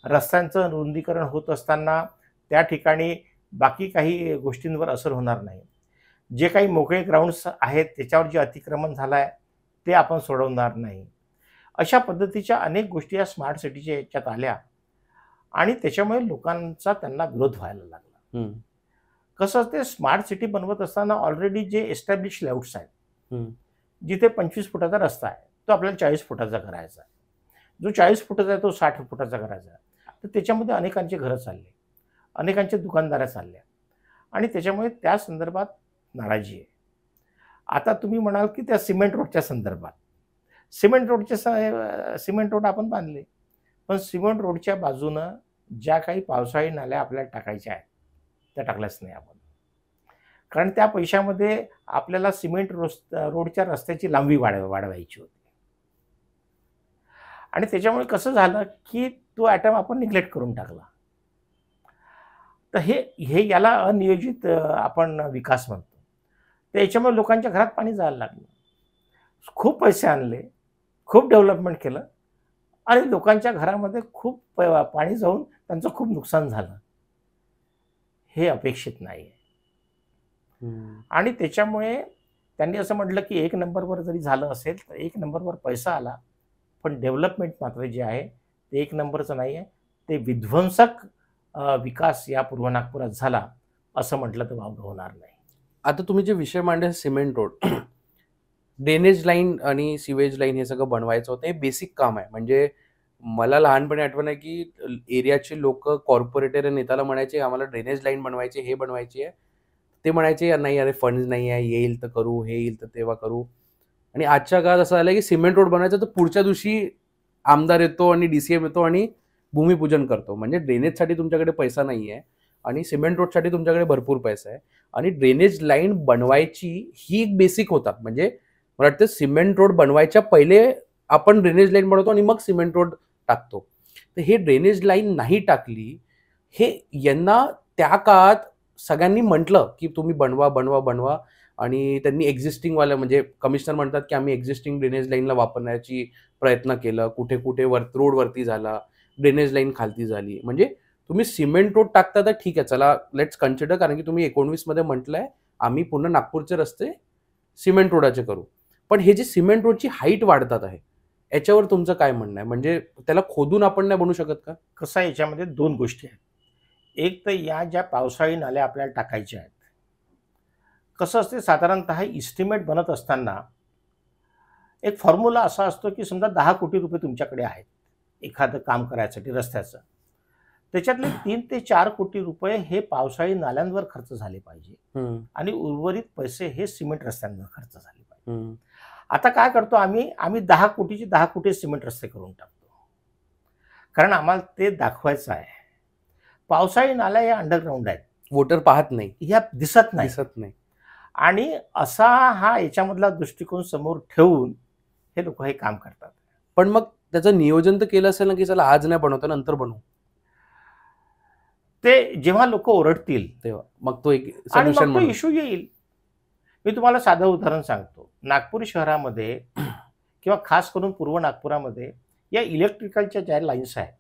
रस्त्यांचं रुंदीकरण होत असताना त्या ठिकाणी बाकी काही गोष्टींवर असर होणार नाही. जे काही मोकळे ग्राउंड्स आहेत त्याच्यावर जे अतिक्रमण झालं आहे ते आपण सोडवणार नाही. अशा पद्धतीच्या अनेक गोष्टी या स्मार्ट सिटीच्या याच्यात आल्या आणि त्याच्यामुळे लोकांचा त्यांना विरोध व्हायला लागला. कसं ते स्मार्ट सिटी बनवत असताना ऑलरेडी जे एस्टॅब्लिश लेआउट्स आहेत, जिथे 25 फुटाचा रस्ता आहे तो आपल्याला 40 फुटाचा करायचा आहे, जो 40 फुटाचा आहे तो 60 फुटाचा करायचा आहे. तर त्याच्यामध्ये अनेकांचे घरं चालले, अनेकांचे दुकानदाऱ्या चालल्या आणि त्याच्यामुळे त्या संदर्भात नाराजी आहे. आता तुम्ही म्हणाल की त्या सिमेंट रोडच्या संदर्भात, सिमेंट रोड आपण बांधले, पण सिमेंट रोडच्या बाजूनं ज्या काही पावसाळी नाल्या आपल्याला टाकायच्या आहेत त्या टाकल्याच नाही आपण. कारण त्या पैशामध्ये आपल्याला रोडच्या रस्त्याची लांबी वाढवायची होती. आणि त्याच्यामुळे कसं झालं की तो ॲटम आपण निग्लेक्ट करून टाकला. तर हे हे याला अनियोजित आपण विकास म्हणतो. तर याच्यामुळे लोकांच्या घरात पाणी जायला लागलं. खूप पैसे आणले, खूप डेव्हलपमेंट केलं आणि लोकांच्या घरामध्ये खूप पाणी जाऊन त्यांचं खूप नुकसान झालं. हे अपेक्षित नाही आहे. आणि त्याच्यामुळे त्यांनी असं म्हटलं की 1 नंबरवर जरी झालं असेल तर 1 नंबरवर पैसा आला, पण डेव्हलपमेंट मात्र जे आहे ते 1 नंबरचं नाही आहे, ते विध्वंसक विकास या पूर्व नागपुरात झाला असं म्हटलं तर वावगं होणार नाही. आता तुम्ही जे विषय मांडले सिमेंट रोड, ड्रेनेज लाईन आणि सिवेज लाईन हे सगळं बनवायचं होतं. हे बेसिक काम आहे. म्हणजे मला लहानपणी आठवण आहे की एरियाचे लोक कॉर्पोरेटर नेत्याला म्हणायचे आम्हाला ड्रेनेज लाईन बनवायची, हे बनवायची आहे. ते म्हणायचे नाही अरे फंड्स नाही आहे, येईल तर करू, हे येईल तर तेव्हा करू. आणि आजच्या काळात असं झालं की सिमेंट रोड बनवायचा तर पुढच्या दिवशी आमदार येतो आणि DCM येतो आणि भूमिपूजन करतो. म्हणजे ड्रेनेजसाठी तुमच्याकडे पैसा नाही आहे आणि सिमेंट रोडसाठी तुमच्याकडे भरपूर पैसा आहे. आणि ड्रेनेज लाईन बनवायची ही एक बेसिक होता. म्हणजे मला वाटतं सिमेंट रोड बनवायच्या पहिले आपण ड्रेनेज लाईन बनवतो आणि मग सिमेंट रोड टाकतो. तर हे ड्रेनेज लाईन नाही टाकली, हे यांना त्या काळात सगळ्यांनी म्हटलं की तुम्ही बनवा बनवा बनवा आणि त्यांनी एक्झिस्टिंगवाल्या म्हणजे कमिशनर म्हणतात की आम्ही एक्झिस्टिंग ड्रेनेज लाईनला वापरण्याची प्रयत्न केलं. कुठे कुठे रोडवरती झाला, ड्रेनेज लाईन खालती झाली. म्हणजे तुम्ही सिमेंट रोड टाकता तर ठीक आहे, चला लेट्स कन्सिडर, कारण की तुम्ही 19 मध्ये म्हटलंय आम्ही पूर्ण नागपूरचे रस्ते सिमेंट रोडाचे करू. पण हे जे सिमेंट रोडची हाईट वाढतात आहे याच्यावर तुमचं काय म्हणणं आहे? म्हणजे त्याला खोदून आपण नाही बनवू शकत का? कसं आहे, याच्यामध्ये 2 गोष्टी आहेत. एक तर या ज्या पावसाळी नाल्या आपल्याला टाकायच्या आहेत, कसं असते साधारणतः इस्टिमेट बनत असताना एक फॉर्म्युला असा असतो की समजा 10 कोटी रुपये तुमच्याकडे आहेत एखादं काम करायसाठी रस्त्याचं, त्याच्यातले 3 ते 4 कोटी रुपये हे पावसाळी नाल्यांवर खर्च झाले पाहिजे आणि उर्वरित पैसे हे सिमेंट रस्त्यांवर खर्च झाले पाहिजे. आता काय करतो आम्ही 10 कोटीचे 10 कोटी सिमेंट रस्ते करून टाकतो, कारण आम्हाला ते दाखवायचं आहे. पावसाळी नाल्या या अंडरग्राऊंड आहेत, वोटर पाहत नाही, या दिसत नाही. आणि असा हा याच्यामधला दृष्टिकोन समोर ठेवून हे लोक हे काम करतात. पण मग त्याचं नियोजन तर केलं असेल ना की चला आज नाही बनवता नंतर बनवू. ते जेव्हा लोक ओरडतील तेव्हा मग तो एक आणि सोल्युशन मग तो म्हणून. इश्यू येईल. मी तुम्हाला साधं उदाहरण सांगतो. नागपूर शहरामध्ये किंवा खास करून पूर्व नागपुरामध्ये या इलेक्ट्रिकलच्या ज्या लाईन्स आहेत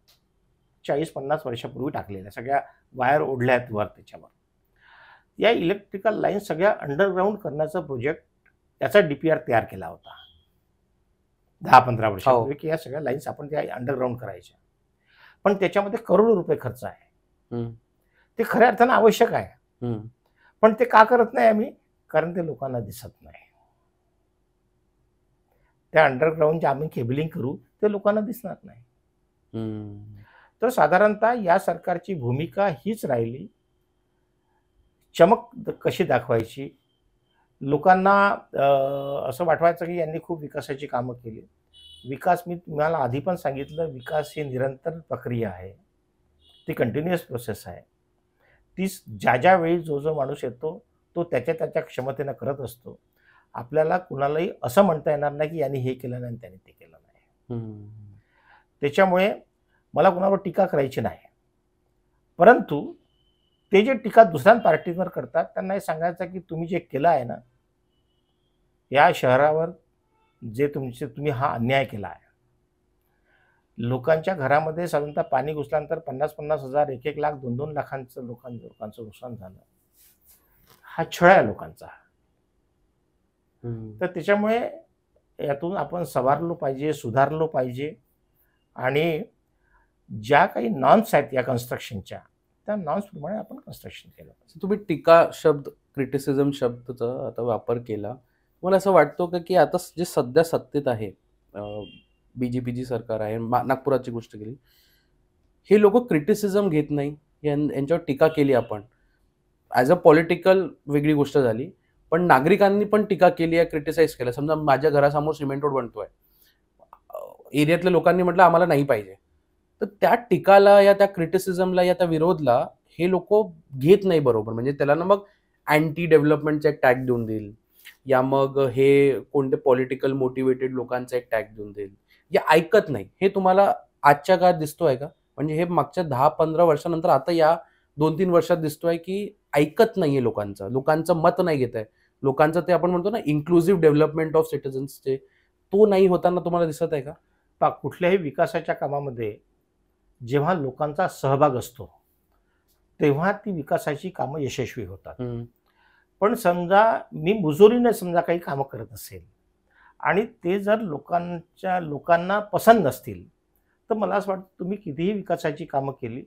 40-50 वर्षापूर्वी टाकलेल्या, सगळ्या वायर ओढल्या आहेत वर त्याच्यावर. या इलेक्ट्रिकल लाईन सगळ्या अंडरग्राऊंड करण्याचा प्रोजेक्ट, त्याचा DPR तयार केला होता 10-15 वर्षापूर्वी की या सगळ्या लाईन्स आपण त्या अंडरग्राऊंड करायच्या. पण त्याच्यामध्ये करोडो रुपये खर्च आहे. ते खऱ्या अर्थानं आवश्यक आहे, पण ते का करत नाही आम्ही? कारण ते लोकांना दिसत नाही. त्या अंडरग्राऊंडचे आम्ही केबलिंग करू ते लोकांना दिसणार नाही. तर साधारणतः या सरकारची भूमिका हीच राहिली, चमक कशी दाखवायची, लोकांना असं वाटवायचं की यांनी खूप विकासाची कामं केली. विकास, मी तुम्हाला आधी पण सांगितलं, विकास ही निरंतर प्रक्रिया आहे, ती कंटिन्युअस प्रोसेस आहे. ती ज्या वेळी जो माणूस येतो तो त्याच्या क्षमतेनं करत असतो. आपल्याला कुणालाही असं म्हणता येणार नाही की यांनी हे केलं नाही त्यांनी ते केलं नाही. त्याच्यामुळे मला कुणावर टीका करायची नाही, परंतु ते जे टीका दुसऱ्या पार्टीवर करतात त्यांना हे सांगायचं की तुम्ही जे केलं आहे ना, या शहरावर जे तुम्ही हा अन्याय केला आहे, लोकांच्या घरामध्ये साधारणतः पाणी घुसल्यानंतर 50-50 हजार, 1-1 लाख, 2-2 लाखांचं लोकांचं नुकसान झालं. हा छळ आहे लोकांचा. तर त्याच्यामुळे यातून आपण सवारलो पाहिजे, सुधारलो पाहिजे आणि ज्या काही नॉर्म्स आहेत या कन्स्ट्रक्शनच्या, त्या नॉर्म्सप्रमाणे आपण कन्स्ट्रक्शन केलं पाहिजे. तुम्ही टीका शब्द, क्रिटिसिझम शब्दचा आता वापर केला. मला असं वाटतं का की आता जे सध्या सत्तेत आहे, BJPची सरकार आहे, नागपुराची गोष्ट केली, हे लोक क्रिटिसिझम घेत नाही, यांच्यावर टीका केली आपण ॲज अ पॉलिटिकल वेगळी गोष्ट झाली, पण नागरिकांनी पण टीका केली आहे, क्रिटिसाइज केलं. समजा माझ्या घरासमोर सिमेंट रोड बनतोय, एरियातल्या लोकांनी म्हटलं आम्हाला नाही पाहिजे, तर त्या टीकाला या त्या क्रिटिसिझमला या त्या विरोधला हे लोक घेत नाही बरोबर. म्हणजे त्याला ना मग अँटी डेव्हलपमेंटचा एक टॅग देऊन देईल, या मग हे कोणते पॉलिटिकल मोटिवेटेड लोकांचा एक टॅग देऊन देईल, या ऐकत नाही. हे तुम्हाला आजच्या काळात दिसतोय का? म्हणजे हे मागच्या 10-15 वर्षानंतर आता या 2-3 वर्षात दिसतोय की ऐकत नाहीये लोकांचं मत नाही घेत आहे. लोकांचं ते आपण म्हणतो ना इन्क्लुझिव्ह डेव्हलपमेंट ऑफ सिटिझन्सचे, तो नाही होताना तुम्हाला दिसत आहे का? कुठल्याही विकासाच्या कामामध्ये जेव्हा लोकांचा सहभाग असतो तेव्हा ती विकासाची कामं यशस्वी होतात. पण समजा मी मुजोरीने समजा काही कामं करत असेल आणि ते जर लोकांना पसंत नसतील, तर मला असं वाटतं तुम्ही कितीही विकासाची कामं केली,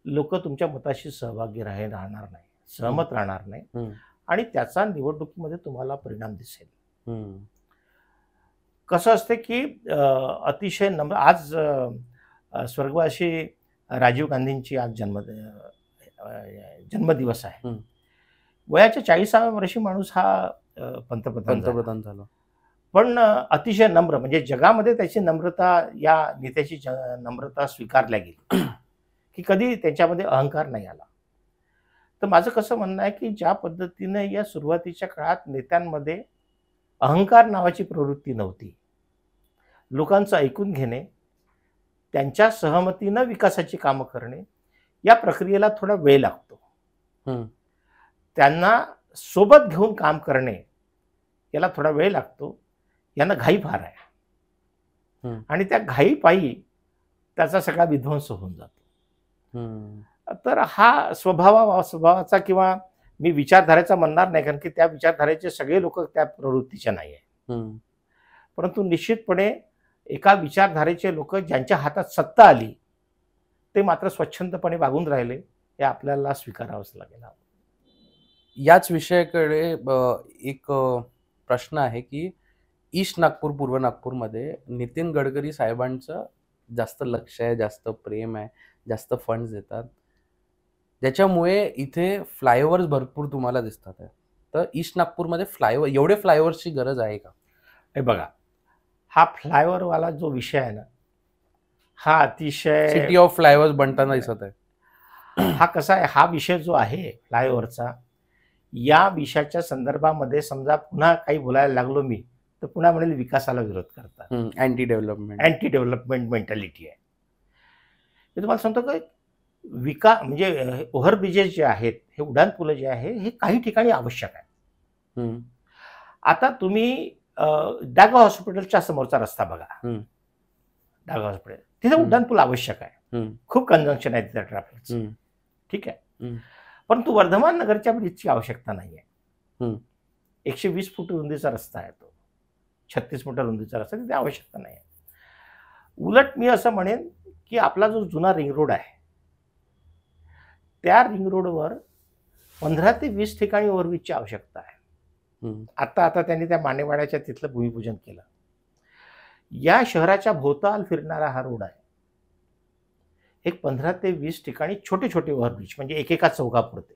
लोक तुमच्या मताशी सहभागी राहणार नाही, सहमत राहणार नाही, आणि त्याचा निवडणुकीमध्ये तुम्हाला परिणाम दिसेल. कसं असते की अतिशय नम्र, आज स्वर्गवासी राजीव गांधींची आज जन्मदिवस आहे. वयाच्या 40व्या वर्षी माणूस हा पंतप्रधान झाला. पण अतिशय नम्र, म्हणजे जगामध्ये त्याची नम्रता, या नेत्याची नम्रता स्वीकारल्या गेली की कधी त्याच्यामध्ये अहंकार नाही आला. तर माझं कसं म्हणणं आहे की ज्या पद्धतीने या सुरुवातीच्या काळात नेत्यांमध्ये अहंकार नावाची प्रवृत्ती नव्हती, लोकांचं ऐकून घेणे, त्यांच्या सहमतीनं विकासाची कामं करणे, या प्रक्रियेला थोडा वेळ लागतो. त्यांना सोबत घेऊन काम करणे याला थोडा वेळ लागतो. यांना घाई फार आहे आणि त्या घाईपायी त्याचा सगळा विध्वंस होऊन जातो. तर हा स्वभावाचा किंवा मी विचारधारेचा म्हणणार नाही, कारण की त्या विचारधारेचे सगळे लोक त्या प्रवृत्तीचे नाही आहे. परंतु निश्चितपणे एका विचारधारेचे लोक ज्यांच्या हातात सत्ता आली ते मात्र स्वच्छंदपणे वागून राहिले, हे आपल्याला स्वीकारावंच लागेल. याच विषयाकडे एक प्रश्न आहे की ईस्ट नागपूर, पूर्व नागपूरमध्ये नितीन गडकरी साहेबांचं जास्त लक्ष आहे, जास्त प्रेम आहे, जास्त फंड्स देतात, ज्याच्यामुळे इथे फ्लायओव्हर्स भरपूर तुम्हाला दिसतात आहे. तर ईस्ट नागपूरमध्ये एवढे फ्लायओव्हर्सची गरज आहे का? हे बघा, हा फ्लायओव्हरवाला जो विषय आहे ना, हा अतिशय सिटी ऑफ फ्लायओव्हर्स बनताना दिसत आहे. हा कसा आहे, हा विषय जो आहे फ्लायओव्हरचा, या विषयाच्या संदर्भामध्ये समजा पुन्हा काही बोलायला लागलो मी, तर पुन्हा म्हणेल विकासाला विरोध करतात, अँटी डेव्हलपमेंट मेंटॅलिटी आहे. मी तुम्हाला सांगतो की म्हणजे ओव्हरब्रिजेस जे आहेत, हे उड्डाणपुलं जे आहे, हे काही ठिकाणी आवश्यक आहे. आता तुम्ही डागा हॉस्पिटलच्या समोरचा रस्ता बघा, डागा हॉस्पिटल, तिथे उड्डाणपूल आवश्यक आहे, खूप कंजंक्शन आहे तिथे ट्रॅफिकचं, ठीक आहे. परंतु वर्धमान नगरच्या ब्रिजची आवश्यकता नाही आहे. 120 फूट रुंदीचा रस्ता आहे, तो 36 मीटर रुंदीचा रस्ता, तिथे आवश्यकता नाही आहे. उलट मी असं म्हणेन की आपला जो जुना रिंग रोड आहे, त्या रिंग रोडवर 15 ते 20 ठिकाणी ओव्हरब्रिजची आवश्यकता आहे. आता त्यांनी त्या मानेवाड्याच्या तिथलं भूमिपूजन केलं. या शहराच्या भोवताल फिरणारा हा रोड आहे. एक 15 ते 20 ठिकाणी छोटे छोटे ओव्हरब्रिज, म्हणजे एकेका चौकापुरते,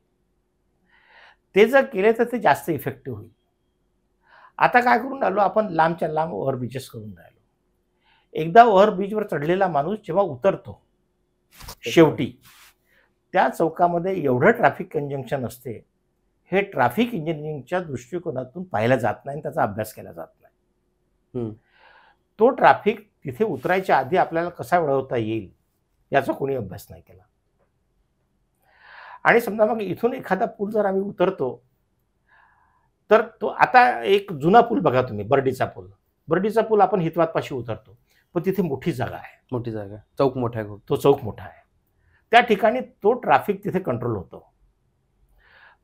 ते जर केले तर ते जास्त इफेक्टिव्ह होईल. आता काय करून राहिलो आपण, लांबच्या लांब ओव्हरब्रिजेस करून राहिलो. एकदा ओव्हरब्रिजवर चढलेला माणूस जेव्हा उतरतो, शेवटी त्या चौकामध्ये एवढं ट्रॅफिक कंजंक्शन असते, हे ट्रॅफिक इंजिनिअरिंगच्या दृष्टिकोनातून पाहिलं जात नाही, त्याचा अभ्यास केला जात नाही. तो ट्रॅफिक तिथे उतरायच्या आधी आपल्याला कसा वळवता येईल याचा कोणी अभ्यास नाही केला. आणि समजा मग इथून एखादा पूल जर आम्ही उतरतो, तर तो आता एक जुना पूल बघा तुम्ही, बर्डीचा पूल आपण हितवादपाशी उतरतो, पण तिथे मोठी जागा आहे, चौक मोठा आहे, तो चौक मोठा आहे, त्या ठिकाणी तो ट्रॅफिक तिथे कंट्रोल होतो.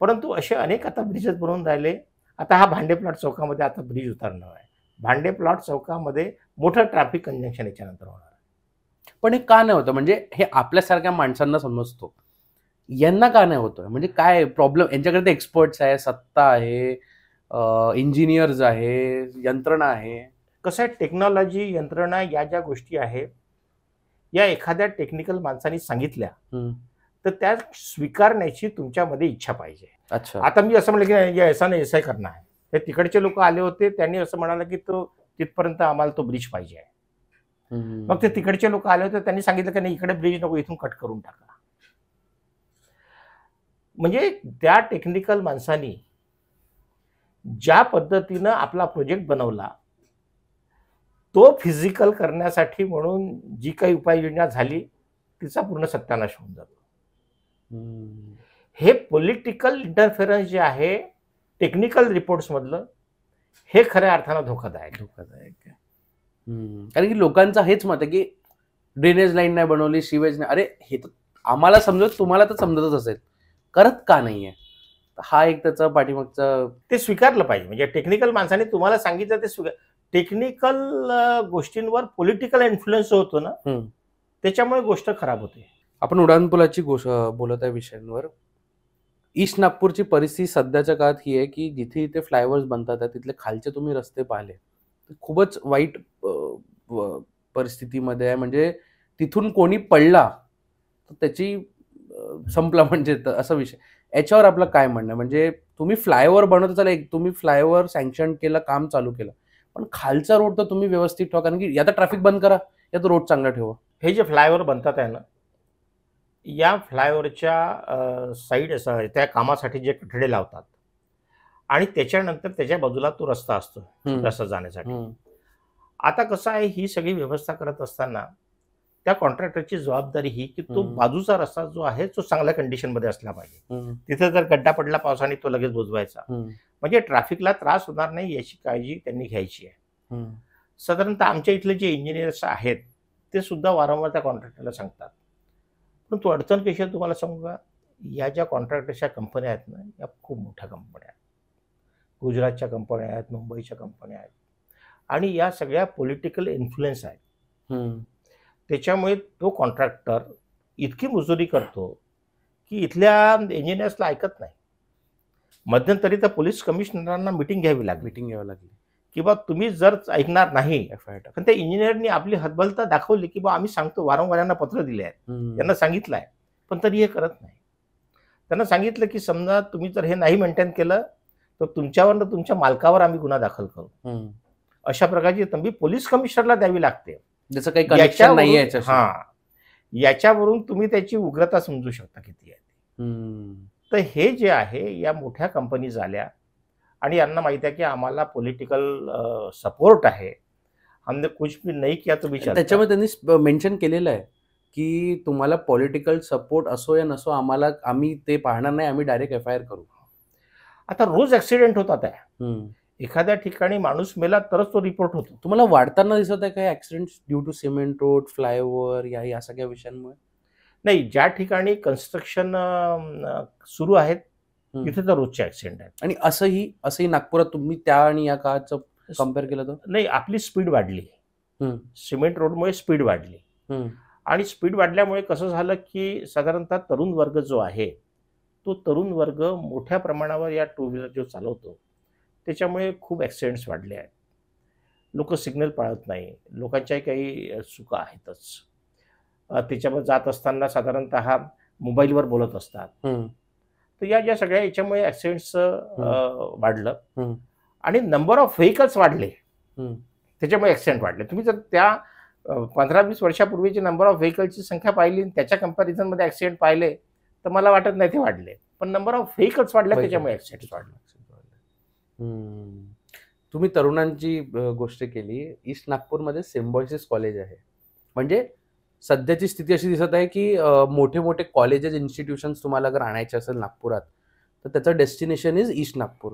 परंतु असे अनेक आता ब्रिजेस बनवून राहिले. आता हा भांडे प्लॉट चौकामध्ये आता ब्रिज उतरणार आहे. भांडे प्लॉट चौकामध्ये मोठं ट्रॅफिक कंजंक्शन याच्यानंतर होणार आहे. पण हे का नाही होतं? म्हणजे हे आपल्यासारख्या माणसांना समजतो, यांना का नाही होतं? म्हणजे काय प्रॉब्लेम? यांच्याकडे ते एक्सपर्ट्स आहे, सत्ता आहे, इंजिनियर्स आहे, यंत्रणा आहे. कसं आहे, टेक्नॉलॉजी, यंत्रणा, या ज्या गोष्टी आहेत, या एखाद्या टेक्निकल माणसाने सांगितल्या तर त्या स्वीकारण्याची तुमच्यामध्ये इच्छा पाहिजे. अच्छा. आता मी असं म्हणलं की ऐसा नाही ऐसा करणार आहे, तर तिकडचे लोक आले होते, त्यांनी असं म्हणाले की तो तिथपर्यंत आम्हाला तो ब्रिज पाहिजे आहे. मग ते तिकडचे लोक आले होते, त्यांनी सांगितलं की नाही इकडे ब्रिज नको, इथून कट करून टाका. म्हणजे त्या टेक्निकल माणसांनी ज्या पद्धतीनं आपला प्रोजेक्ट बनवला, तो फिजिकल करण्यासाठी म्हणून जी काही उपाययोजना झाली तिचा पूर्ण सत्यानाश होऊन जातो. हे पॉलिटिकल इंटरफेरन्स जे आहे टेक्निकल रिपोर्ट्स मधलं, हे खऱ्या अर्थानं धोकादायक आहे. कारण की लोकांचं हेच मत आहे की ड्रेनेज लाईन नाही बनवली, शिवेज नाही. अरे हे तर आम्हाला समजत, तुम्हाला तर समजतच असेल, करत का नाहीये? हा एक त्याचा पाठीमागचा ते स्वीकारलं पाहिजे. म्हणजे टेक्निकल माणसाने तुम्हाला सांगितलं ते टेक्निकल गोष्टींवर पॉलिटिकल इन्फ्लुएन्स होतो ना, त्याच्यामुळे गोष्ट खराब होते. आपण उड्डाणपुलाची बोलत आहे विषयांवर. ईस्ट नागपूरची परिस्थिती सध्याच्या काळात ही आहे की जिथे इथे फ्लायओव्हर्स बनतात आहे, तिथले खालचे तुम्ही रस्ते पाहिले तर खूपच वाईट परिस्थितीमध्ये आहे. म्हणजे तिथून कोणी पडला तर त्याची संपला म्हणजे असा विषय. याच्यावर आपलं काय म्हणणं आहे? म्हणजे तुम्ही फ्लायओव्हर बनवता, चला एक तुम्ही फ्लायओव्हर सँक्शन केलं, काम चालू केलं, पण खालचा रोड तर तुम्ही व्यवस्थित ठेवा. कारण की या तर ट्रॅफिक बंद करा, या तर रोड चांगला ठेवा. हे जे फ्लायओव्हर बनतात आहे ना, या फ्लायओव्हरच्या साईड त्या कामासाठी जे कठडे लावतात आणि त्याच्यानंतर त्याच्या बाजूला तो रस्ता असतो रस्ता जाण्यासाठी. आता कसं आहे, ही सगळी व्यवस्था करत असताना त्या कॉन्ट्रॅक्टरची जबाबदारी ही की तो बाजूचा रस्ता जो आहे तो चांगल्या कंडिशनमध्ये असला पाहिजे. तिथे जर गड्डा पडला पावसाने तो लगेच बुजवायचा, म्हणजे ट्रॅफिकला त्रास होणार नाही याची काळजी त्यांनी घ्यायची आहे. साधारणतः आमच्या इथले जे इंजिनियर्स आहेत ते सुद्धा वारंवार त्या कॉन्ट्रॅक्टरला सांगतात. पण तो अडचण कशी आहे तुम्हाला सांगू का, या ज्या कॉन्ट्रॅक्टरच्या कंपन्या आहेत ना, या खूप मोठ्या कंपन्या आहेत. गुजरातच्या कंपन्या आहेत, मुंबईच्या कंपन्या आहेत, आणि या सगळ्या पॉलिटिकल इन्फ्लुएन्स आहेत. त्याच्यामुळे तो कॉन्ट्रॅक्टर इतकी मजुरी करतो की इथल्या इंजिनियर्सला ऐकत नाही. मध्यंतरी तर पोलीस कमिशनरांना मिटिंग घ्यावी लागली की बा तुम्ही जर ऐकणार नाही, पण त्या इंजिनियरनी आपली हतबलता दाखवली की बा आम्ही सांगतो, वारंवार यांना पत्र दिले आहेत, त्यांना सांगितलं आहे, पण तरी हे करत नाही. त्यांना सांगितलं की समजा तुम्ही जर हे नाही मेंटेन केलं तर तुमच्यावर तुमच्या मालकावर आम्ही गुन्हा दाखल करू. अशा प्रकारची तंबी पोलीस कमिशनरला द्यावी लागते. जसं काही कनेक्शन नाही आहे. हा, याच्यावरून तुम्ही त्याची उग्रता समजू शकता किती आहे. तर हे जे आहे, या मोठ्या कंपनीज आल्या आणि यांना माहिती आहे की आम्हाला पॉलिटिकल सपोर्ट आहे, हमने कुछ भी नाही किया तो विचार. त्याच्यामध्ये त्यांनी मेन्शन केलेलं आहे की तुम्हाला पॉलिटिकल सपोर्ट असो या नसो, आम्ही ते पाहणार नाही, आम्ही डायरेक्ट FIR करू. आता रोज ऍक्सिडेंट होतात आहे. एखाद्या ठिकाणी माणूस मेला तरच तो रिपोर्ट होतो. तुम्हाला वाढताना दिसत आहे काही accident due to cement road, flyover या सगळ्या विषयांमुळे? नाही, ज्या ठिकाणी कन्स्ट्रक्शन सुरू आहेत तिथे तर रोजचे ऍक्सिडेंट आहेत. आणि असंही नागपुरात तुम्ही त्या आणि या काळाचं कम्पेअर केलं तर? नाही, आपली स्पीड वाढली. सिमेंट रोडमुळे स्पीड वाढली, आणि स्पीड वाढल्यामुळे कसं झालं की साधारणतः तरुण वर्ग जो आहे तो तरुण वर्ग मोठ्या प्रमाणावर या टू व्हीलर जो चालवतो, त्याच्यामुळे खूप ॲक्सिडेंट्स वाढले आहेत. लोक सिग्नल पाळत नाही, लोकांच्याही काही चुका आहेतच. त्याच्यावर जात असताना साधारणतः मोबाईलवर बोलत असतात. तर या ज्या सगळ्या याच्यामुळे ॲक्सिडेंट्स वाढलं आणि नंबर ऑफ व्हेकल्स वाढले, त्याच्यामुळे ॲक्सिडेंट वाढले. तुम्ही जर त्या 15-20 वर्षापूर्वीची नंबर ऑफ व्हेकलची संख्या पाहिली, त्याच्या कंपॅरिझनमध्ये ॲक्सिडेंट पाहिले तर मला वाटत नाही ते वाढले, पण नंबर ऑफ व्हेकल्स वाढले त्याच्यामुळे ॲक्सिडेंट वाढले. तुम्ही तरुणांची गोष्ट केली. ईस्ट नागपूरमध्ये सिम्बायोसिस कॉलेज आहे. म्हणजे सध्याची स्थिती अशी दिसत आहे की मोठे मोठे कॉलेजेस, इन्स्टिट्यूशन्स तुम्हाला अगर आणायचे असेल नागपुरात तर त्याचं destination is east Nagpur.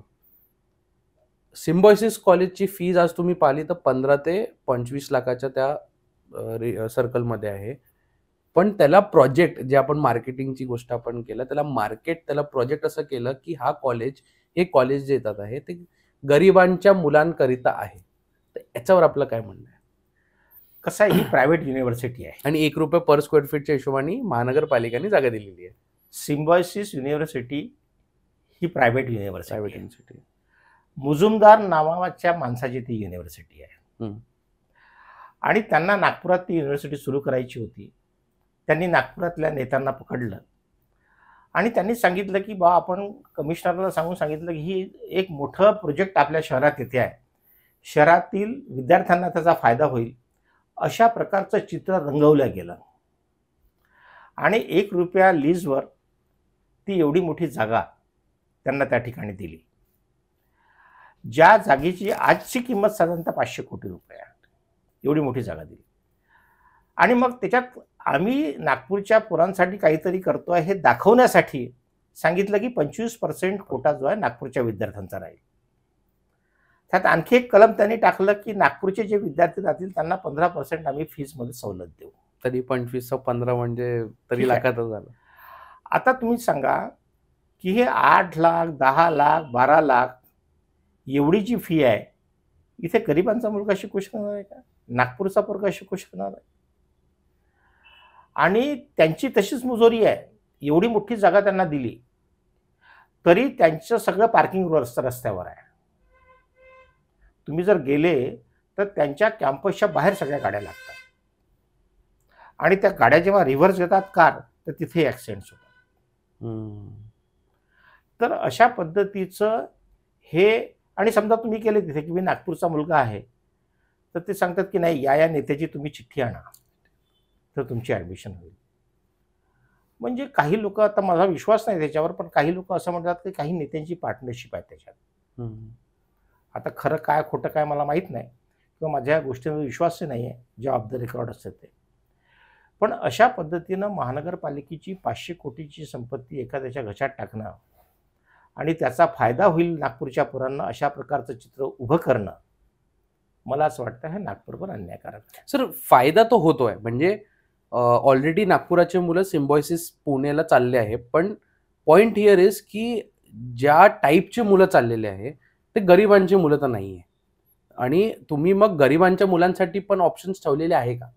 Symbiosis कॉलेजची फीज आज तुम्ही पाहिली तर 15 ते 25 लाखाच्या त्या सर्कलमध्ये आहे. पण त्याला प्रोजेक्ट, जे आपण मार्केटिंगची गोष्ट आपण केलं, त्याला प्रोजेक्ट असं केलं की हे कॉलेज जे येतात आहे ते गरिबांच्या मुलांकरिता आहे. तर याच्यावर आपलं काय म्हणणं आहे? कसं आहे, ही प्रायव्हेट युनिव्हर्सिटी आहे आणि ₹1 पर स्क्वेअर फीटच्या हिशोबाने महानगरपालिकेने जागा दिलेली आहे. सिम्बायोसिस युनिव्हर्सिटी ही प्रायव्हेट युनिव्हर्सिटी. मुजुमदार नावाच्या माणसाची ती युनिव्हर्सिटी आहे. आणि त्यांना नागपुरात ती युनिव्हर्सिटी सुरू करायची होती. त्यांनी नागपुरातल्या नेत्यांना पकडलं आणि त्यांनी सांगितलं की बा आपण कमिशनरला सांगून सांगितलं की ही एक मोठं प्रोजेक्ट आपल्या शहरात येथे आहे, शहरातील विद्यार्थ्यांना त्याचा फायदा होईल अशा प्रकारचं चित्र रंगवलं गेलं. आणि ₹1 लीजवर ती एवढी मोठी जागा त्यांना त्या ठिकाणी दिली, ज्या जागेची आजची किंमत साधारणतः 500 कोटी रुपये आहे. एवढी मोठी जागा दिली. आणि मग त्याच्यात आम्ही नागपूरच्या पोरांसाठी काहीतरी करतोय हे दाखवण्यासाठी सांगितलं की 25% कोटा जो आहे नागपूरच्या विद्यार्थ्यांचा राहील. त्यात आणखी एक कलम त्यांनी टाकलं की नागपूरचे जे विद्यार्थी राहतील त्यांना 15% आम्ही फीसमध्ये सवलत देऊ. तरी 25-15 म्हणजे तरी ठीक आहे. लाखातच झालं. आता तुम्ही सांगा की हे 8 लाख, 10 लाख, 12 लाख एवढी जी फी आहे, इथे गरिबांचा मुलगा शिकू शकणार आहे का? नागपूरचा पोरगा शिकू शकणार आहे? आणि त्यांची तशीच मुजोरी आहे. एवढी मोठी जागा त्यांना दिली तरी त्यांचं सगळं पार्किंग रस्त्यावर आहे. तुम्ही जर गेले तर त्यांच्या कॅम्पसच्या बाहेर सगळ्या गाड्या लागतात आणि त्या गाड्या जेव्हा रिव्हर्स घेतात कार तर तिथे ॲक्सिडेंट्स होतात. तर अशा पद्धतीचं हे. आणि समजा तुम्ही केले तिथे की मी नागपूरचा मुलगा आहे, तर ते सांगतात की नाही या नेत्याची तुम्ही चिठ्ठी आणा तर तुमची ॲडमिशन होईल. म्हणजे काही लोक, आता माझा विश्वास नाही त्याच्यावर, पण काही लोक असं म्हणतात की काही नेत्यांची पार्टनरशिप आहे त्याच्यात. आता खरं काय खोटं काय मला माहीत नाही किंवा माझ्या गोष्टींवर विश्वासही नाही आहे, जे ऑफ द रेकॉर्ड असते ते. पण अशा पद्धतीनं महानगरपालिकेची 500 कोटीची संपत्ती एखाद्याच्या घशात टाकणं आणि त्याचा फायदा होईल नागपूरच्या पोरांना अशा प्रकारचं चित्र उभं करणं, मला असं वाटतं हे नागपूरवर अन्यायकारक आहे. सर, फायदा तो होतोय. म्हणजे ऑलरेडी नागपुराचे मुलं सिम्बॉयसिस पुण्याला चालले आहे, पण पॉइंट हिअर इज की ज्या टाईपचे मुलं चाललेले आहे ते गरिबांची मुलं तर नाही आहे. आणि तुम्ही मग गरिबांच्या मुलांसाठी पण ऑप्शन्स ठेवलेले आहे का?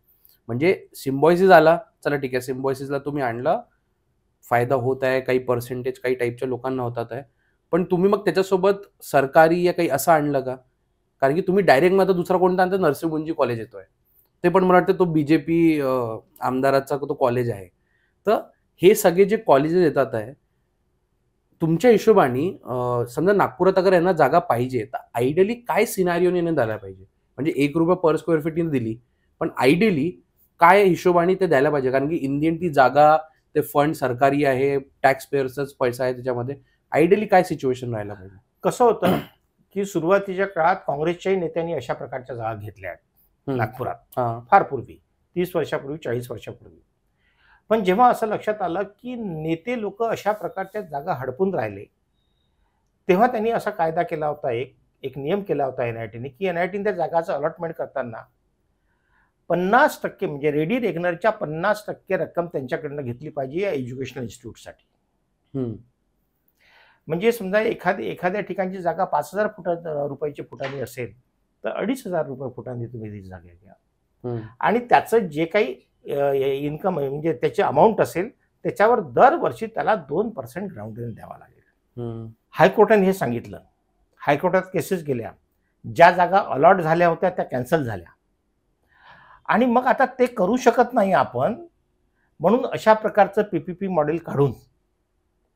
म्हणजे सिम्बॉयसिस आला, चला ठीक आहे, सिम्बॉयसिसला तुम्ही आणलं, फायदा होत आहे, काही पर्सेंटेज काही टाईपच्या लोकांना होतात आहे, पण तुम्ही मग त्याच्यासोबत सरकारी या काही असं आणलं का? कारण की तुम्ही डायरेक्ट आता दुसरा कोणता आणता, नरसिंहगुंजी कॉलेज येतोय, ते पण मला वाटतं तो बीजेपी आमदाराचा तो कॉलेज आहे. तर हे सगळे जे कॉलेजेस येतात आहे, तुमच्या हिशोबाने समजा नागपुरात अगर यांना जागा पाहिजे तर आयडियली काय सिनारिओने द्यायला पाहिजे? म्हणजे ₹1 पर स्क्वेअर फीटने दिली, पण आयडियली काय हिशोबाने ते द्यायला पाहिजे? कारण की इंडियन ती जागा, ते फंड सरकारी आहे, टॅक्स पेअर्सचाच पैसा आहे त्याच्यामध्ये. आयडियली काय सिच्युएशन राहायला पाहिजे? कसं होतं की सुरुवातीच्या काळात काँग्रेसच्याही नेत्यांनी अशा प्रकारच्या जागा घेतल्या आहेत नागपुरात, फार पूर्वी, 30 वर्षापूर्वी, 40 वर्षापूर्वी. पण जेव्हा असं लक्षात आलं की नेते लोक अशा प्रकारच्या जागा हडपून राहिले, तेव्हा त्यांनी असा कायदा केला होता, एक नियम केला होता NITने, की NITने त्या जागाचं अलॉटमेंट करताना 50% म्हणजे रेडी रेग्नरच्या 50% रक्कम त्यांच्याकडनं घेतली पाहिजे या एज्युकेशनल इन्स्टिट्यूटसाठी. म्हणजे समजा एखाद्या ठिकाणची जागा 5,000 रुपयाची फुटाने असेल तर 2,500 फुटांनी तुम्ही ती जागा घ्या आणि त्याचं जे काही इन्कम म्हणजे त्याची अमाऊंट असेल त्याच्यावर दरवर्षी त्याला 2% ग्राउंड रेंट द्यावा लागेल. हायकोर्टाने हे सांगितलं. हायकोर्टात केसेस गेल्या, ज्या जागा अलॉट झाल्या होत्या त्या कॅन्सल झाल्या. आणि मग आता ते करू शकत नाही आपण, म्हणून अशा प्रकारचं PPP मॉडेल काढून,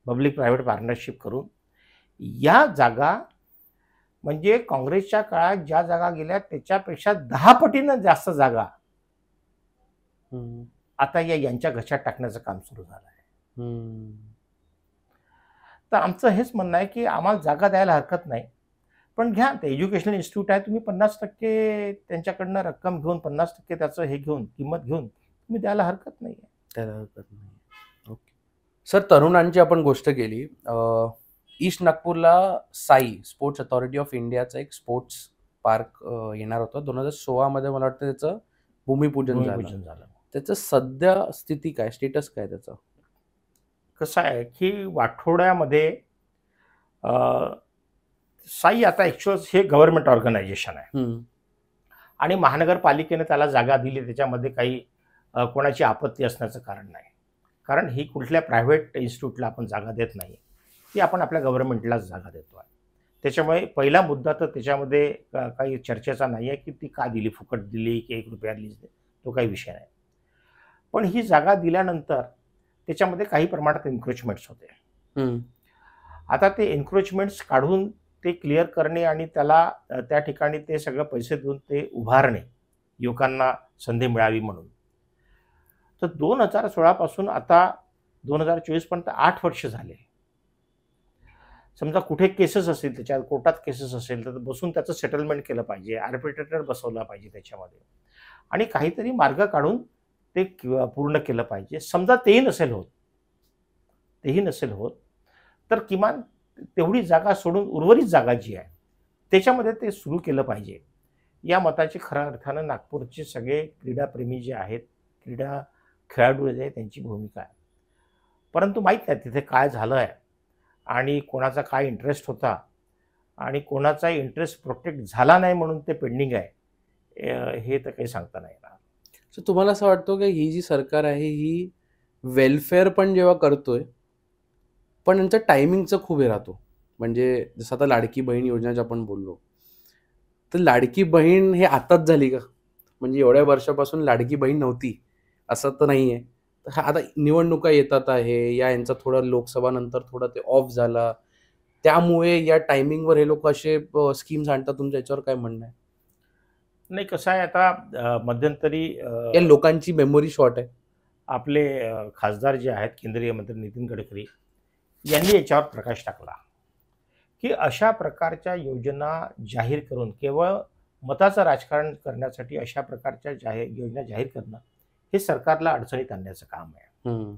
पब्लिक प्रायव्हेट पार्टनरशिप करून या जागा, म्हणजे काँग्रेसच्या काळात ज्या जागा गेल्या त्याच्यापेक्षा 10 पटीनं जास्त जागा आता यांच्या घशात टाकण्याचं काम सुरू झालं आहे. तर आमचं हेच म्हणणं आहे की आम्हाला जागा द्यायला हरकत नाही, पण घ्या, ते एज्युकेशनल इन्स्टिट्यूट आहे, तुम्ही 50% त्यांच्याकडनं रक्कम घेऊन 50% त्याचं हे घेऊन किंमत घेऊन तुम्ही द्यायला हरकत नाही आहे. त्याला हरकत नाही. ओके सर, तरुणांची आपण गोष्ट केली. ईस्ट नागपूरला साई स्पोर्ट्स अथॉरिटी ऑफ इंडियाचा एक स्पोर्ट्स पार्क येणार होता. 2016 मध्ये मला वाटतं त्याचं भूमिपूजन झालं. त्याचं सध्या स्थिती काय, स्टेटस काय त्याचं? कसं आहे की वाठोड्यामध्ये साई आता ॲक्च्युअल हे गव्हर्नमेंट ऑर्गनायझेशन आहे आणि महानगरपालिकेने त्याला जागा दिली, त्याच्यामध्ये काही कोणाची आपत्ती असण्याचं कारण नाही. कारण ही कुठल्या प्रायव्हेट इन्स्टिट्यूटला आपण जागा देत नाही, ती आपण आपल्या गव्हर्नमेंटलाच जागा देतो आहे. त्याच्यामुळे पहिला मुद्दा तर त्याच्यामध्ये काही चर्चेचा नाही आहे की ती का दिली, फुकट दिली की ₹1 लीज, तो काही विषय नाही. पण ही जागा दिल्यानंतर त्याच्यामध्ये काही प्रमाणात एन्क्रोचमेंट्स होते. हम्म. आता ते एन्क्रोचमेंट्स काढून ते क्लिअर करणे आणि त्याला त्या ठिकाणी ते सगळं पैसे देऊन ते उभारणे, युवकांना संधी मिळावी म्हणून. तर 2016 पासून आता 2024 पर्यंत 8 वर्ष झाले. समजा कुठे केसेस असतील, त्याच्यात कोर्टात केसेस असेल तर बसून त्याचं सेटलमेंट केलं पाहिजे, आर्बिट्रेटर बसवला पाहिजे त्याच्यामध्ये, आणि काहीतरी मार्ग काढून ते पूर्ण केलं पाहिजे. समजा तेही नसेल होत तर किमान तेवढी जागा सोडून उर्वरित जागा जी आहे त्याच्यामध्ये ते सुरू केलं पाहिजे. या मताची खऱ्या अर्थानं नागपूरचे सगळे क्रीडाप्रेमी जे आहेत, क्रीडा खेळाडू जे आहेत त्यांची भूमिका आहे. परंतु माहीत नाही तिथे काय झालं आहे आणि कोणाचा काय इंटरेस्ट होता आणि कोणाचा इंटरेस्ट प्रोटेक्ट झाला नाही म्हणून ते पेंडिंग आहे, हे तर काही सांगता नाही येणार. सो तुम्हाला असं वाटतं की ही जी सरकार आहे ही वेलफेअर पण जेव्हा करतोय पण यांचं टायमिंगचं खूप हे राहतो. म्हणजे जसं आता लाडकी बहीण योजनेचं आपण बोललो, तर लाडकी बहीण हे आताच झाली का? म्हणजे एवढ्या वर्षापासून लाडकी बहीण नव्हती असं तर नाही आहे. तर आता निवडणुका येतात आहे, या यांचा थोडा लोकसभा नंतर थोडा ते ऑफ झाला, त्यामुळे या टायमिंगवर हे लोक असे स्कीम्स आणतात. तुमच्या याच्यावर काय म्हणणं आहे? नाही, कसं आहे आता मध्यंतरी या लोकांची मेमोरी शॉर्ट आहे. आपले खासदार जे आहेत केंद्रीय मंत्री नितीन गडकरी यांनी याच्यावर प्रकाश टाकला की अशा प्रकारच्या योजना जाहीर करून केवळ मताचं राजकारण करण्यासाठी अशा प्रकारच्या योजना जाहीर करणं हे सरकारला अडचणीत आणण्याचं काम आहे.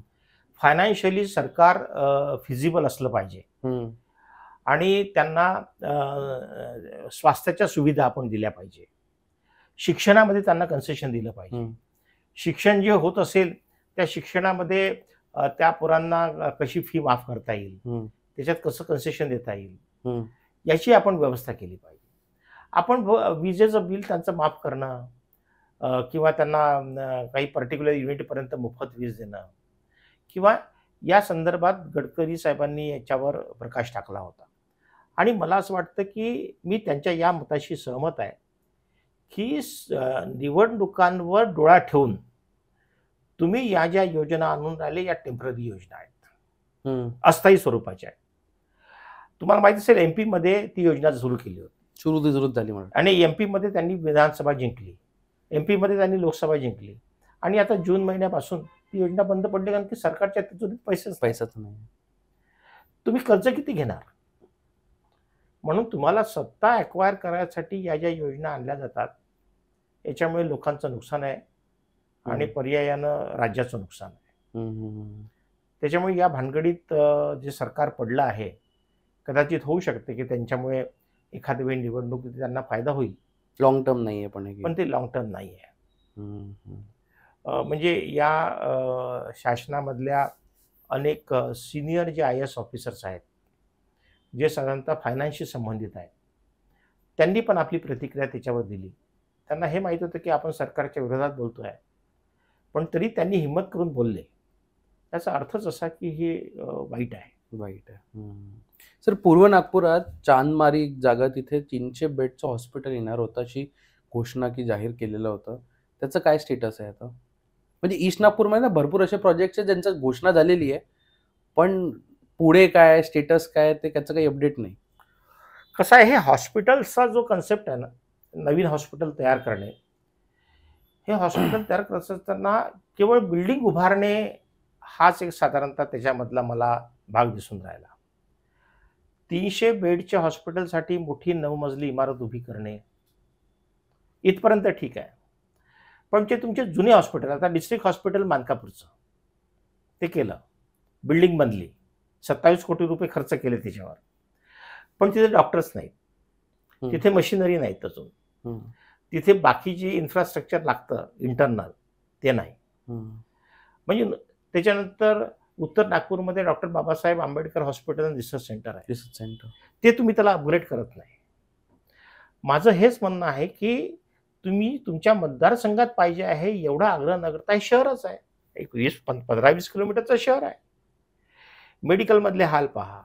फायनान्शियली सरकार फिजिबल असलं पाहिजे आणि त्यांना स्वास्थ्याच्या सुविधा आपण दिल्या पाहिजे, शिक्षणामध्ये त्यांना कन्सेशन दिलं पाहिजे. शिक्षण जे होत असेल त्या शिक्षणामध्ये त्या पोरांना कशी फी माफ करता येईल, त्याच्यात कसं कन्सेशन देता येईल, याची आपण व्यवस्था केली पाहिजे. आपण विजेचं बिल त्यांचं माफ करणं किंवा त्यांना काही पर्टिक्युलर युनिटपर्यंत मोफत वीज देणं किंवा या संदर्भात गडकरी साहेबांनी याच्यावर प्रकाश टाकला होता. आणि मला असं वाटतं की मी त्यांच्या या मताशी सहमत आहे की निवडणुकांवर डोळा ठेवून तुम्ही या ज्या योजना आणून राहिले या टेम्पररी योजना आहेत, अस्थायी स्वरूपाच्या आहेत. तुम्हाला माहिती असेल MP मध्ये ती योजना सुरू केली होती, सुरू झाली म्हणून, आणि MP मध्ये त्यांनी विधानसभा जिंकली, MP मध्ये त्यांनी लोकसभा जिंकली, आणि आता जून महिन्यापासून ती योजना बंद पडली कारण की सरकारच्या तिथून पैसाच नाही. तुम्ही कर्ज किती घेणार? म्हणून तुम्हाला सत्ता ॲक्वायर करायसाठी या ज्या योजना आणल्या जातात याच्यामुळे लोकांचं नुकसान आहे आणि पर्यायानं राज्याचं नुकसान आहे. त्याच्यामुळे या भानगडीत जे सरकार पडलं आहे, कदाचित होऊ शकते की त्यांच्यामुळे एखाद्या वेळी निवडणुकीत त्यांना फायदा होईल. लॉंग टर्म नाही आहे पण ते लॉंग टर्म नाही आहे. म्हणजे या शासनामधल्या अनेक सिनियर जे IAS ऑफिसर्स आहेत जे साधारणतः फायनान्सशी संबंधित आहेत, त्यांनी पण आपली प्रतिक्रिया त्याच्यावर दिली. त्यांना हे माहीत होतं की आपण सरकारच्या विरोधात बोलतो आहे, पण तरी त्यांनी हिंमत करून बोलले. याचा अर्थच असा की हे वाईट आहे. सर, पूर्व नागपुरात चांदमारी जागा तिथे 300 बेडचं हॉस्पिटल येणार होतं अशी घोषणा की जाहीर केलेलं होतं. त्याचं काय स्टेटस आहे आता? म्हणजे ईस्ट नागपूरमध्ये ना भरपूर असे प्रोजेक्ट्स आहेत ज्यांची घोषणा झालेली आहे, पण पुढे काय स्टेटस काय ते त्याचं काही अपडेट नाही. कसं आहे, हे हॉस्पिटलचा जो कन्सेप्ट आहे ना, नवीन हॉस्पिटल तयार करणे, हे हॉस्पिटल तयार करत असताना केवळ बिल्डिंग उभारणे हाच एक साधारणतः त्याच्यामधला मला भाग दिसून राहिला. 300 बेडच्या हॉस्पिटलसाठी मोठी 9 मजली इमारत उभी करणे इथपर्यंत ठीक आहे, पण ते तुमचे जुने हॉस्पिटल, आता डिस्ट्रिक्ट हॉस्पिटल मानकापूरचं ते केलं, बिल्डिंग बनली, 27 कोटी रुपये खर्च केले त्याच्यावर, पण तिथे डॉक्टर्स नाहीत, तिथे मशिनरी नाहीत, अजून तिथे बाकी जे इन्फ्रास्ट्रक्चर लागतं इंटरनल ते नाही. म्हणजे त्याच्यानंतर उत्तर नागपूरमध्ये doctor Babasaheb Ambedkar hospital and research centre आहे, ते तुम्ही त्याला अपग्रेड करत नाही. माझं हेच म्हणणं आहे की तुम्ही तुमच्या मतदारसंघात पाहिजे आहे एवढा आग्रह न करता, हे शहरच आहे, एक 15-20 किलोमीटरचं शहर आहे. मेडिकलमधले हाल पहा,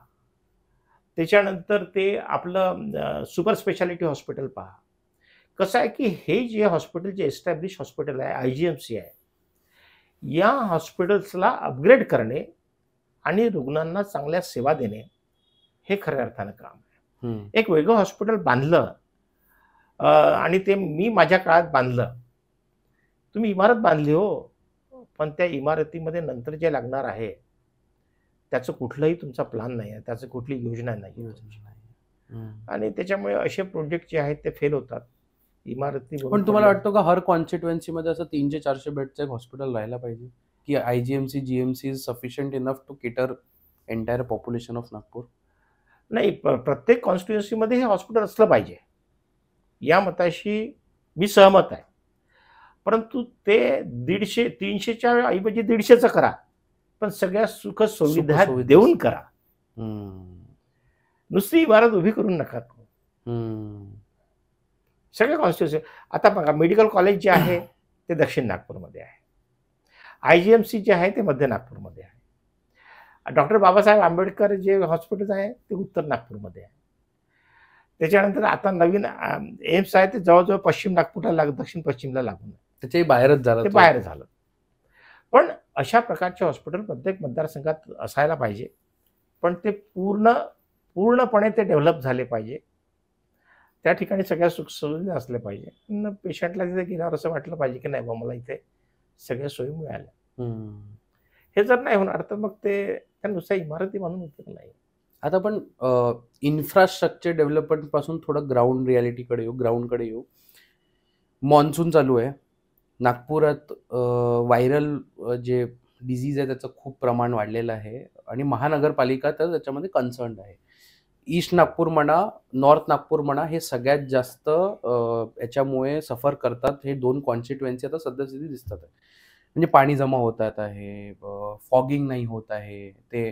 त्याच्यानंतर ते आपलं सुपर स्पेशालिटी हॉस्पिटल पहा. कसं आहे की हे जे हॉस्पिटल जे एस्टॅब्लिश हॉस्पिटल आहे, IGMC आहे, या हॉस्पिटल्सला अपग्रेड करणे आणि रुग्णांना चांगल्या सेवा देणे हे खऱ्या अर्थानं काम आहे. हम्म. एक वेगळं हॉस्पिटल बांधलं आणि ते मी माझ्या काळात बांधलं. तुम्ही इमारत बांधली हो, पण त्या इमारतीमध्ये नंतर जे लागणार आहे त्याचं कुठलंही तुमचा प्लॅन नाही आहे, त्याचं कुठली योजना नाही आहे. हम्म. आणि त्याच्यामुळे असे प्रोजेक्ट जे आहेत ते फेल होतात. इमारती पण तुम्हाला वाटतं का हर कॉन्स्टिट्युएन्सी मध्ये असं 300-400 बेडचं एक हॉस्पिटल राहायला पाहिजे, की IGMC GMC is sufficient enough to cater entire population of Nagpur? नाही, प्रत्येक कॉन्स्टिट्युएन्सीमध्ये हे हॉस्पिटल असलं पाहिजे, या मताशी मी सहमत आहे. परंतु ते 150 300च्या ऐवजी 150चं करा, पण सगळ्या सुख सुविधा सुखसुविधा देऊन करा. हम्म. नुसती इमारत उभी करून नका. हम्म. सगळ्या कॉन्स्टिट्युएन्सी आता बघा, मेडिकल कॉलेज जे आहे ते दक्षिण नागपूरमध्ये आहे, IGMC जे आहे ते मध्य नागपूरमध्ये आहे, डॉक्टर बाबासाहेब आंबेडकर जे हॉस्पिटल आहे ते उत्तर नागपूरमध्ये आहे. त्याच्यानंतर आता नवीन एम्स आहे ते जवळजवळ पश्चिम नागपूरला दक्षिण पश्चिमला लागून आहे. त्याच्याही बाहेरच झालं ते बाहेर झालं. पण अशा प्रकारचे हॉस्पिटल प्रत्येक मतदारसंघात असायला पाहिजे, पण ते पूर्णपणे ते डेव्हलप झाले पाहिजे. त्या ठिकाणी सगळ्या सुखसुविधा असल्या पाहिजे. पेशंटला तिथे गेल्यावर असं वाटलं पाहिजे की नाही बा, मला इथे सगळ्या सोयी मिळाल्या. हे जर नाही होणार तर मग ते त्या नुसत्या इमारती बांधून उपयोग नाही. आता आपण इन्फ्रास्ट्रक्चर डेव्हलपमेंट पासून थोडं ग्राउंडकडे येऊ. मॉन्सून चालू आहे नागपुरात. व्हायरल जे डिझीज आहे त्याचं खूप प्रमाण वाढलेलं आहे आणि महानगरपालिका तर त्याच्यामध्ये कन्सर्न्ड आहे. ईस्ट नागपूर म्हणा, नॉर्थ नागपूर म्हणा, हे सगळ्यात जास्त याच्यामुळे सफर करतात. हे 2 कॉन्स्टिट्युएन्सी आता सध्यास्थिती दिसतात आहे. म्हणजे पाणी जमा होतात आहे, फॉगिंग नाही होत आहे, ते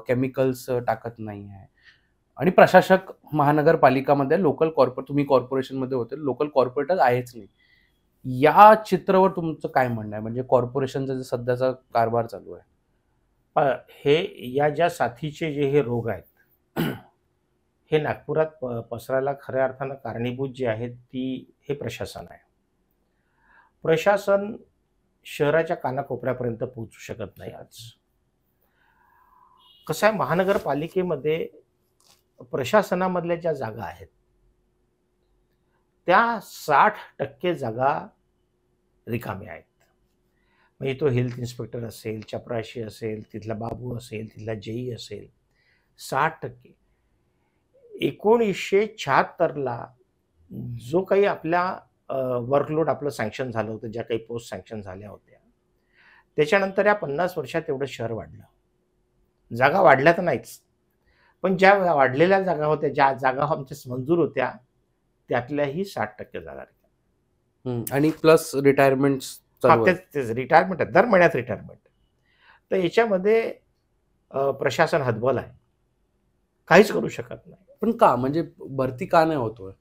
केमिकल्स टाकत नाही आहे. आणि प्रशासक महानगरपालिकामध्ये लोकल कॉर्पोरेट, तुम्ही कॉर्पोरेशनमध्ये होते, लोकल कॉर्पोरेटर आहेच नाही. या चित्रावर तुमचं काय म्हणणं आहे? म्हणजे कॉर्पोरेशनचा जे सध्याचा कारभार चालू आहे, हे या ज्या साथीचे जे हे रोग आहेत हे नागपुरात पसरायला खऱ्या अर्थानं कारणीभूत जे आहेत हे प्रशासन आहे. प्रशासन शहराच्या कानाकोपऱ्यापर्यंत पोहोचू शकत नाही. आज कसं आहे, महानगरपालिकेमध्ये प्रशासनामधल्या ज्या जागा आहेत त्या 60% जागा रिकाम्या आहेत. म्हणजे तो हेल्थ इन्स्पेक्टर असेल, चपराशी असेल, तिथला बाबू असेल, तिथला जेई असेल, 60%. 1976ला जो काही आपला वर्कलोड आपलं सँक्शन झालं होतं, ज्या काही पोस्ट सँक्शन झाल्या होत्या, त्याच्यानंतर या 50 वर्षात एवढं शहर वाढलं. जागा वाढल्या तर नाहीच, पण ज्या वाढलेल्या जागा होत्या, ज्या जागा आमच्या मंजूर होत्या, त्यातल्याही 60% जागा. आणि प्लस रिटायरमेंट रिटायरमेंट आहे, दर महिन्यात रिटायरमेंट. तर याच्यामध्ये प्रशासन हतबल आहे, काहीच करू शकत नाही. पण का, म्हणजे भरती का नाही होतोय?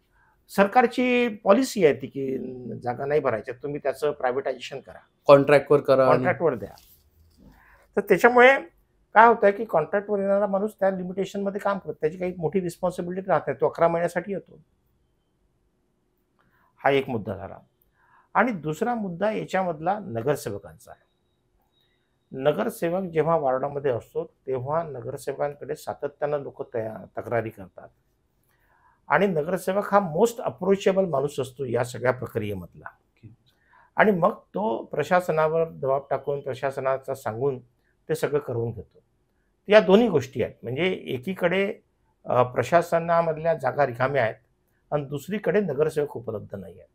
सरकारची पॉलिसी आहे ती की जागा नाही भरायच्या, तुम्ही त्याचं प्रायव्हेटायझेशन करा, कॉन्ट्रॅक्टवर करा, कॉन्ट्रॅक्टवर द्या. तर त्याच्यामुळे काय होतं की कॉन्ट्रॅक्टवर येणारा माणूस त्या लिमिटेशनमध्ये काम करतो, त्याची काही मोठी रिस्पॉन्सिबिलिटी राहते, तो 11 महिन्यासाठी येतो. हा एक मुद्दा झाला. आणि दुसरा मुद्दा याच्यामधला नगरसेवकांचा आहे. नगरसेवक जेव्हा वॉर्डामध्ये असतो तेव्हा नगरसेवकांकडे सातत्यानं लोक तक्रारी करतात आणि नगरसेवक हा मोस्ट अप्रोचेबल माणूस असतो या सगळ्या प्रक्रियेमधला. आणि मग तो प्रशासनावर दबाव टाकून, प्रशासनाचा सांगून ते सगळं करून घेतो. या दोन्ही गोष्टी आहेत. म्हणजे एकीकडे प्रशासनामधल्या जागा रिकाम्या आहेत आणि दुसरीकडे नगरसेवक उपलब्ध नाही आहेत.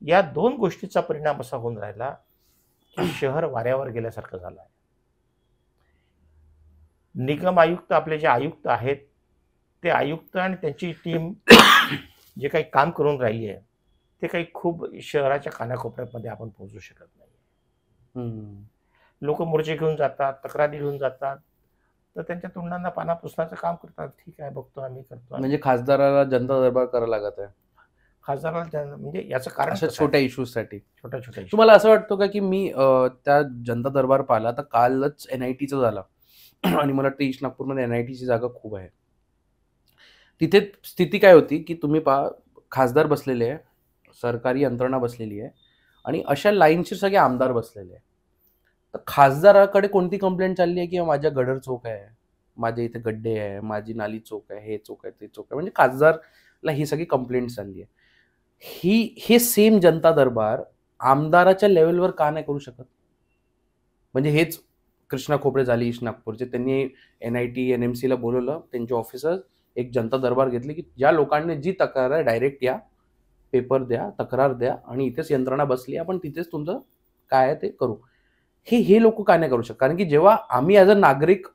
या 2 गोष्टीचा परिणाम असा होऊन राहिला की शहर वाऱ्यावर गेल्यासारखं झालं आहे. निगम आयुक्त, आपले जे आयुक्त आहेत, ते आयुक्त आणि त्यांची टीम जे काही काम करून राहिली आहे ते काही खूप शहराच्या कानाकोपऱ्यामध्ये आपण पोहोचू शकत नाही. लोक मोर्चे घेऊन जातात, तक्रारी घेऊन जातात, तर त्यांच्या तोंडांना पाना पुसण्याचं काम करतात. ठीक आहे, बघतो आम्ही, करतो. म्हणजे खासदाराला जनता दरबार करावा लागत आहे. खासदाराला म्हणजे याचं कारण अशा छोट्या इश्यूजसाठी. छोट्या तुम्हाला असं वाटतं का की मी त्या जनता दरबार पाहिला, आता कालच NITचं झाला आणि मला वाटतं ईस्ट नागपूरमध्ये NITची जागा खूप आहे. तिथे स्थिती काय होती की तुम्ही पहा, खासदार बसलेले आहे, सरकारी यंत्रणा बसलेली आहे आणि अशा लाईनशी सगळे आमदार बसलेले आहे. तर खासदाराकडे कोणती कंप्लेंट चालली आहे की माझ्या गडर चौक आहे, माझ्या इथे गड्डे आहे, माझी नाली चौक आहे, हे चौक आहे, ते चौक आहे, म्हणजे खासदारला ही सगळी कंप्लेंट चालली आहे. हे सेम जनता दरबार आमदाराच्या लेवलवर का नाही करू शकत? म्हणजे हेच कृष्णा खोपडे झाले ईस्ट नागपूरचे, त्यांनी NIT NMC ला बोलवलं, त्यांचे ऑफिसर्स एक जनता दरबार घेतली की ज्या लोकांनी जी तक्रार आहे डायरेक्ट या, पेपर द्या, तक्रार द्या आणि इथेच यंत्रणा बसली, आपण तिथेच तुमचं काय आहे ते करू. हे लोक का नाही करू शकत? कारण की जेव्हा आम्ही ॲज अ नागरिक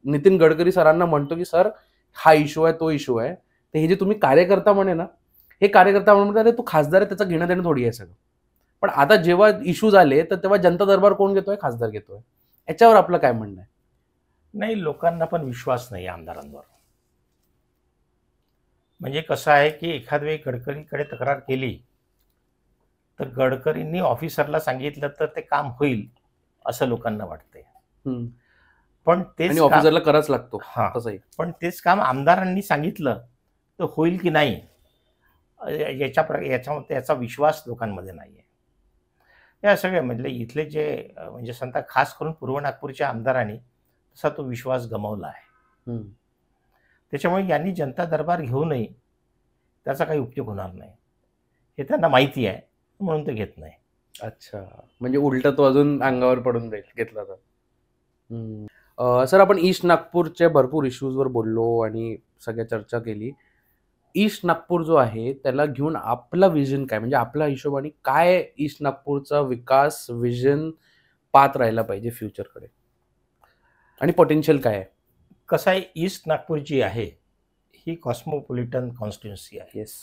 नितीन गडकरी सरांना म्हणतो की सर हा इश्यू आहे, तो इश्यू आहे, तर हे जे तुम्ही कार्यकर्ता म्हणे ना, हे कार्यकर्ता म्हणून अरे तो खासदार आहे, त्याचं घेणं देणं थोडी आहे सगळं. पण आता जेव्हा इश्यू झाले तर तेव्हा जनता दरबार कोण घेतोय? खासदार घेतोय. याच्यावर आपलं काय म्हणणं आहे? नाही, लोकांना पण विश्वास नाही आमदारांवर. म्हणजे कसं आहे की एखाद वेळी गडकरींकडे तक्रार केली तर गडकरींनी ऑफिसरला सांगितलं तर ते काम होईल असं लोकांना वाटतंय. पण तेच आणि काम ऑफिसरला कराच लागतो हा तसंही. पण तेच काम आमदारांनी सांगितलं तर होईल की नाही याच्यामध्ये याचा विश्वास लोकांमध्ये नाही आहे. या सगळ्या म्हणजे इथले जे म्हणजे संत खास करून पूर्व नागपूरच्या आमदारांनी तसा तो विश्वास गमावला आहे. त्याच्यामुळे यांनी जनता दरबार घेऊ नये, त्याचा काही उपयोग होणार नाही हे त्यांना माहिती आहे, म्हणून ते घेत नाही. अच्छा, म्हणजे उलट तो अजून अंगावर पडून जाईल घेतला तर. सर, आपण ईस्ट नागपूरच्या भरपूर इश्यूजवर बोललो आणि सगळ्या चर्चा केली. ईस्ट नागपूर जो आहे त्याला घेऊन आपला विजन काय, म्हणजे आपल्या हिशोबाने काय ईस्ट नागपूरचा विकास विजन पाहत राहायला पाहिजे फ्युचरकडे, आणि पोटेन्शियल काय आहे? कसं आहे, ईस्ट नागपूर जी आहे ही कॉस्मोपॉलिटन कॉन्स्टिट्युन्सी आहे. येस.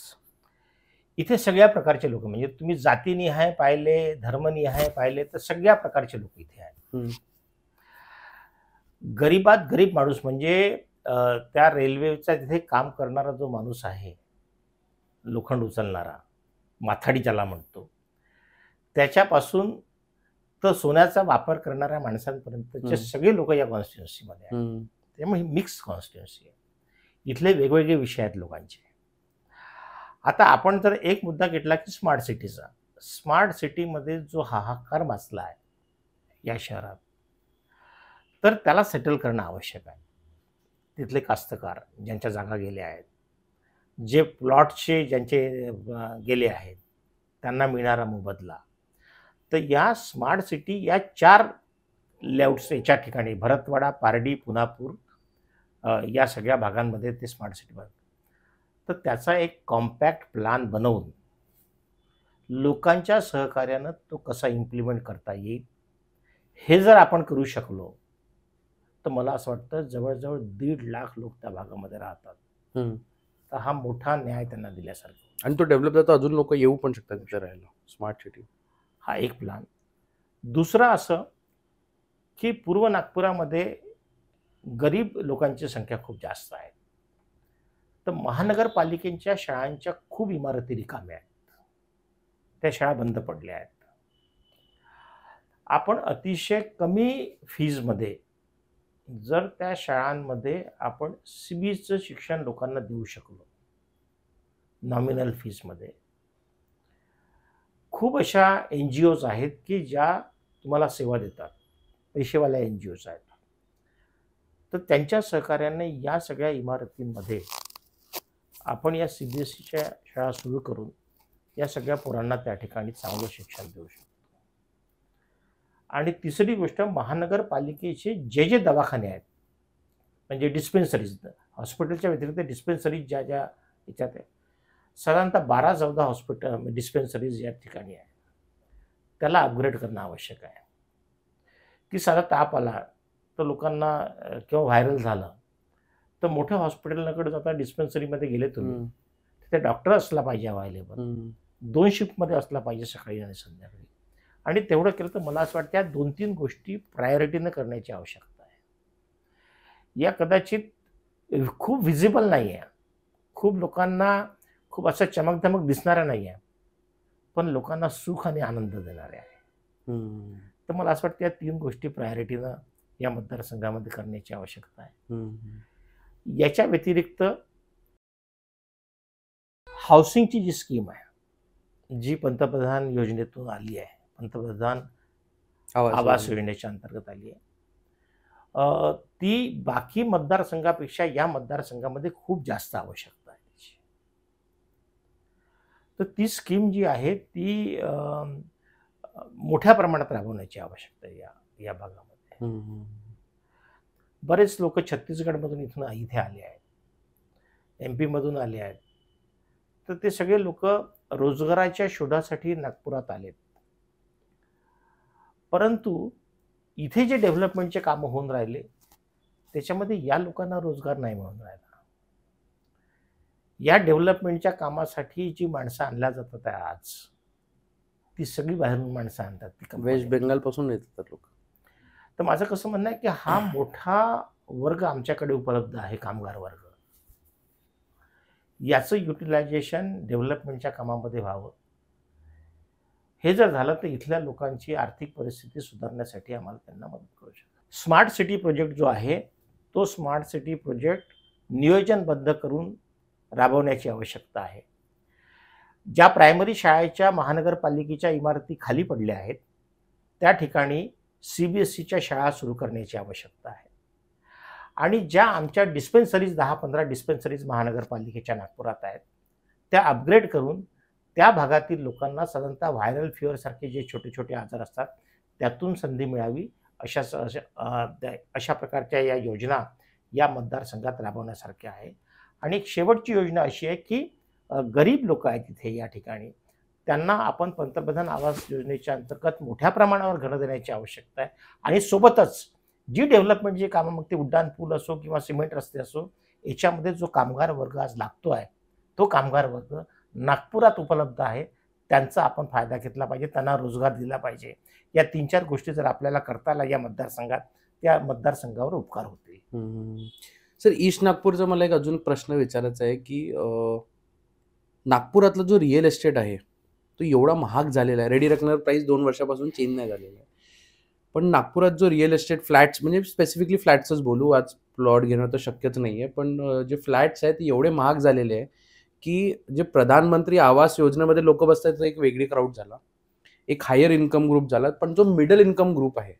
इथे सगळ्या प्रकारचे लोक, म्हणजे तुम्ही जातीनिहाय पाहिले, धर्मनिहाय पाहिले तर सगळ्या प्रकारचे लोक इथे आहेत. गरीबात गरीब माणूस म्हणजे त्या रेल्वेचा तिथे काम करणारा जो माणूस आहे, लोखंड उचलणारा, माथाडी ज्याला म्हणतो, त्याच्यापासून तर सोन्याचा वापर करणाऱ्या माणसांपर्यंतचे सगळे लोक या कॉन्स्टिट्युन्सीमध्ये आहेत. त्यामुळे ही मिक्स कॉन्स्टिट्युन्सी आहे. इथले वेगवेगळे विषय आहेत लोकांचे. आता आपण जर एक मुद्दा घेतला की स्मार्ट सिटीचा, स्मार्ट सिटीमध्ये जो हाहाकार माजला आहे या शहरात, तर त्याला सेटल करणं आवश्यक आहे. तिथले कास्तकार ज्यांच्या जागा गेल्या आहेत, जे प्लॉटचे ज्यांचे गेले आहेत, त्यांना मिळणारा मोबदला, तर या स्मार्ट सिटी या 4 लेआउट्स याच्या ठिकाणी भरतवाडा, पारडी, पुनापूर या सगळ्या भागांमध्ये ते स्मार्ट सिटी बनतं. तर त्याचा एक कॉम्पॅक्ट प्लॅन बनवून लोकांच्या सहकार्यानं तो कसा इम्प्लिमेंट करता येईल हे जर आपण करू शकलो तर मला असं वाटतं जवळजवळ 1.5 लाख लोक त्या भागामध्ये राहतात. तर हा मोठा न्याय त्यांना दिल्यासारखा. आणि तो डेव्हलप झाला तर अजून लोक येऊ पण शकतात तिथे राहायला. स्मार्ट सिटी हा एक प्लॅन. दुसरा असं की पूर्व नागपुरामध्ये गरीब लोकांची संख्या खूप जास्त आहे. तर महानगरपालिकेच्या शाळांच्या खूप इमारती रिकाम्या आहेत, त्या शाळा बंद पडल्या आहेत. आपण अतिशय कमी फीजमध्ये जर त्या शाळांमध्ये आपण CBSEचं शिक्षण लोकांना देऊ शकलो, नॉमिनल फीजमध्ये, खूप अशा NGOज आहेत की ज्या तुम्हाला सेवा देतात, पैसेवाल्या NGOज आहेत. तर त्यांच्या सहकार्याने या सगळ्या इमारतींमध्ये आपण या CBSEच्या शाळा सुरू करून या सगळ्या पोरांना त्या ठिकाणी चांगलं शिक्षण देऊ शकतो. आणि तिसरी गोष्ट, महानगरपालिकेचे जे दवाखाने आहेत, म्हणजे डिस्पेन्सरीज, हॉस्पिटलच्या व्यतिरिक्त डिस्पेन्सरीज ज्या ज्या याच्यात आहे, साधारणतः 12-14 हॉस्पिटल डिस्पेन्सरीज या ठिकाणी आहे, त्याला अपग्रेड करणं आवश्यक आहे. की साधा ताप आला तर लोकांना किंवा व्हायरल झालं तर मोठ्या हॉस्पिटलकडे जाता डिस्पेन्सरीमध्ये गेले तुम्ही, तिथे डॉक्टर असला पाहिजे अवेलेबल, 2 शिफ्टमध्ये असला पाहिजे, सकाळी आणि संध्याकाळी. आणि तेवढं केलं तर मला असं वाटतं या 2-3 गोष्टी प्रायोरिटीनं करण्याची आवश्यकता आहे. या कदाचित खूप व्हिजिबल नाही आहे, खूप लोकांना खूप असं चमकधमक दिसणाऱ्या नाही आहे, पण लोकांना सुख आणि आनंद देणाऱ्या आहे. तर मला असं वाटतं या 3 गोष्टी प्रायोरिटीनं या मतदारसंघामध्ये करण्याची आवश्यकता आहे. याच्या व्यतिरिक्त हाऊसिंगची जी स्कीम आहे, जी पंतप्रधान योजनेतून आली आहे, पंतप्रधान आवास योजनेच्या अंतर्गत आली आहे. ती बाकी मतदारसंघापेक्षा या मतदारसंघामध्ये खूप जास्त आवश्यकता आहे त्याची. तर ती स्कीम जी आहे ती मोठ्या प्रमाणात राबवण्याची आवश्यकता आहे या भागामध्ये. बरेच लोक छत्तीसगडमधून इथे आले आहेत, MP मधून आले आहेत. तर ते सगळे लोक रोजगाराच्या शोधासाठी नागपुरात आलेत. परंतु इथे जे डेव्हलपमेंटचे कामं होऊन राहिले त्याच्यामध्ये या लोकांना रोजगार नाही मिळून राहिला. या डेव्हलपमेंटच्या कामासाठी जी माणसं आणल्या जातात आज, ती सगळी बाहेरून माणसं आणतात. वेस्ट बेंगाल पासून येतात लोक. तर माझं कसं म्हणणं आहे की हा मोठा वर्ग आमच्याकडे उपलब्ध आहे, कामगार वर्ग. याचं युटिलायझेशन डेव्हलपमेंटच्या कामामध्ये व्हावं. हे जर झालं तर इथल्या लोकांची आर्थिक परिस्थिती सुधारण्यासाठी आम्हाला त्यांना मदत करू शकतो. स्मार्ट सिटी प्रोजेक्ट जो आहे तो स्मार्ट सिटी प्रोजेक्ट नियोजनबद्ध करून राबवण्याची आवश्यकता आहे. ज्या प्रायमरी शाळेच्या महानगरपालिकेच्या इमारती खाली पडल्या आहेत त्या ठिकाणी CBSEच्या शाळा सुरू करण्याची आवश्यकता आहे. आणि ज्या आमच्या डिस्पेन्सरीज 10-15 डिस्पेन्सरीज महानगरपालिकेच्या नागपुरात आहेत त्या अपग्रेड करून त्या भागातील लोकांना साधारणतः व्हायरल फिवर सारखे जे छोटे छोटे आजार असतात त्यातून संधी मिळावी अशा प्रकारच्या या योजना या मतदारसंघात राबवण्यासारख्या आहे. आणि एक शेवटची योजना अशी आहे की गरीब लोक आहेत तिथे या ठिकाणी, त्यांना आपण पंतप्रधान आवास योजनेच्या अंतर्गत मोठ्या प्रमाणावर घरं देण्याची आवश्यकता आहे. आणि सोबतच जी डेव्हलपमेंटची कामं, मग ते उड्डाण पूल असो किंवा सिमेंट रस्ते असो, याच्यामध्ये जो कामगार वर्ग आज लागतो आहे तो कामगार वर्ग नागपुरात उपलब्ध आहे, त्यांचा आपण फायदा घेतला पाहिजे, त्यांना रोजगार दिला पाहिजे. या 3-4 गोष्टी जर आपल्याला करता आल्या या मतदारसंघात, त्या मतदारसंघावर उपकार होतील. सर, ईस्ट नागपूरचा मला एक अजून प्रश्न विचारायचा आहे की नागपुरातला जो रिअल एस्टेट आहे तो एवढा महाग झालेला आहे. रेडी रेकनर प्राइस 2 वर्षापासून चेंज नाही झालेला आहे. पण नागपुरात जो रिअल एस्टेट फ्लॅट्स, म्हणजे स्पेसिफिकली फ्लॅट्सच बोलू, आज प्लॉट घेणं तर शक्यच नाही आहे, पण जे फ्लॅट्स आहेत ते एवढे महाग झालेले आहे की जे प्रधानमंत्री आवास योजनेमध्ये लोक बसतात तो एक वेगळी क्राऊड झाला, एक हायर इन्कम ग्रुप झाला, पण जो मिडल इन्कम ग्रुप आहे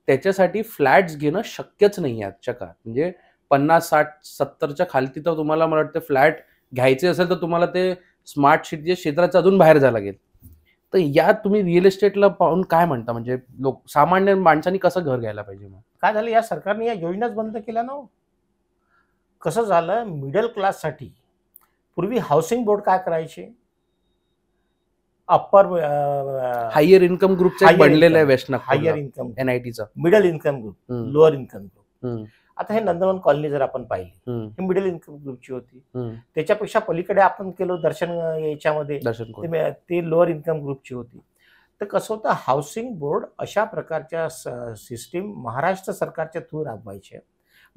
त्याच्यासाठी फ्लॅट्स घेणं शक्यच नाही आहे आजच्या काळात. म्हणजे 50-60-70च्या खालती तर तुम्हाला मला वाटतं फ्लॅट घ्यायचे असेल तर तुम्हाला ते स्मार्ट सिटीच्या क्षेत्राच्या अजून बाहेर जावं लागेल. तर या तुम्ही रिअल एस्टेटला पाहून काय म्हणता, म्हणजे लोक सामान्य माणसांनी कसं घर घ्यायला पाहिजे? मग काय झालं, या सरकारने या योजनाच बंद केल्या ना. कसं झालं, मिडल क्लाससाठी पूर्वी हाऊसिंग बोर्ड काय करायचे, अप्पर हायर इन्कम ग्रुपचा बनलेलं आहे वेस्ट नागपूर, हायर इन्कम NITचा, middle income group, lower income group. आता हे नंदनवन कॉलनी जर आपण पाहिली, ही मिडल इन्कम ग्रुपची होती. त्याच्यापेक्षा पलीकडे आपण केलो दर्शन याच्यामध्ये ते लोअर इन्कम ग्रुपची होती. तर कसं होतं, हाऊसिंग बोर्ड अशा प्रकारच्या सिस्टीम महाराष्ट्र सरकारच्या थ्रू राबवायचे.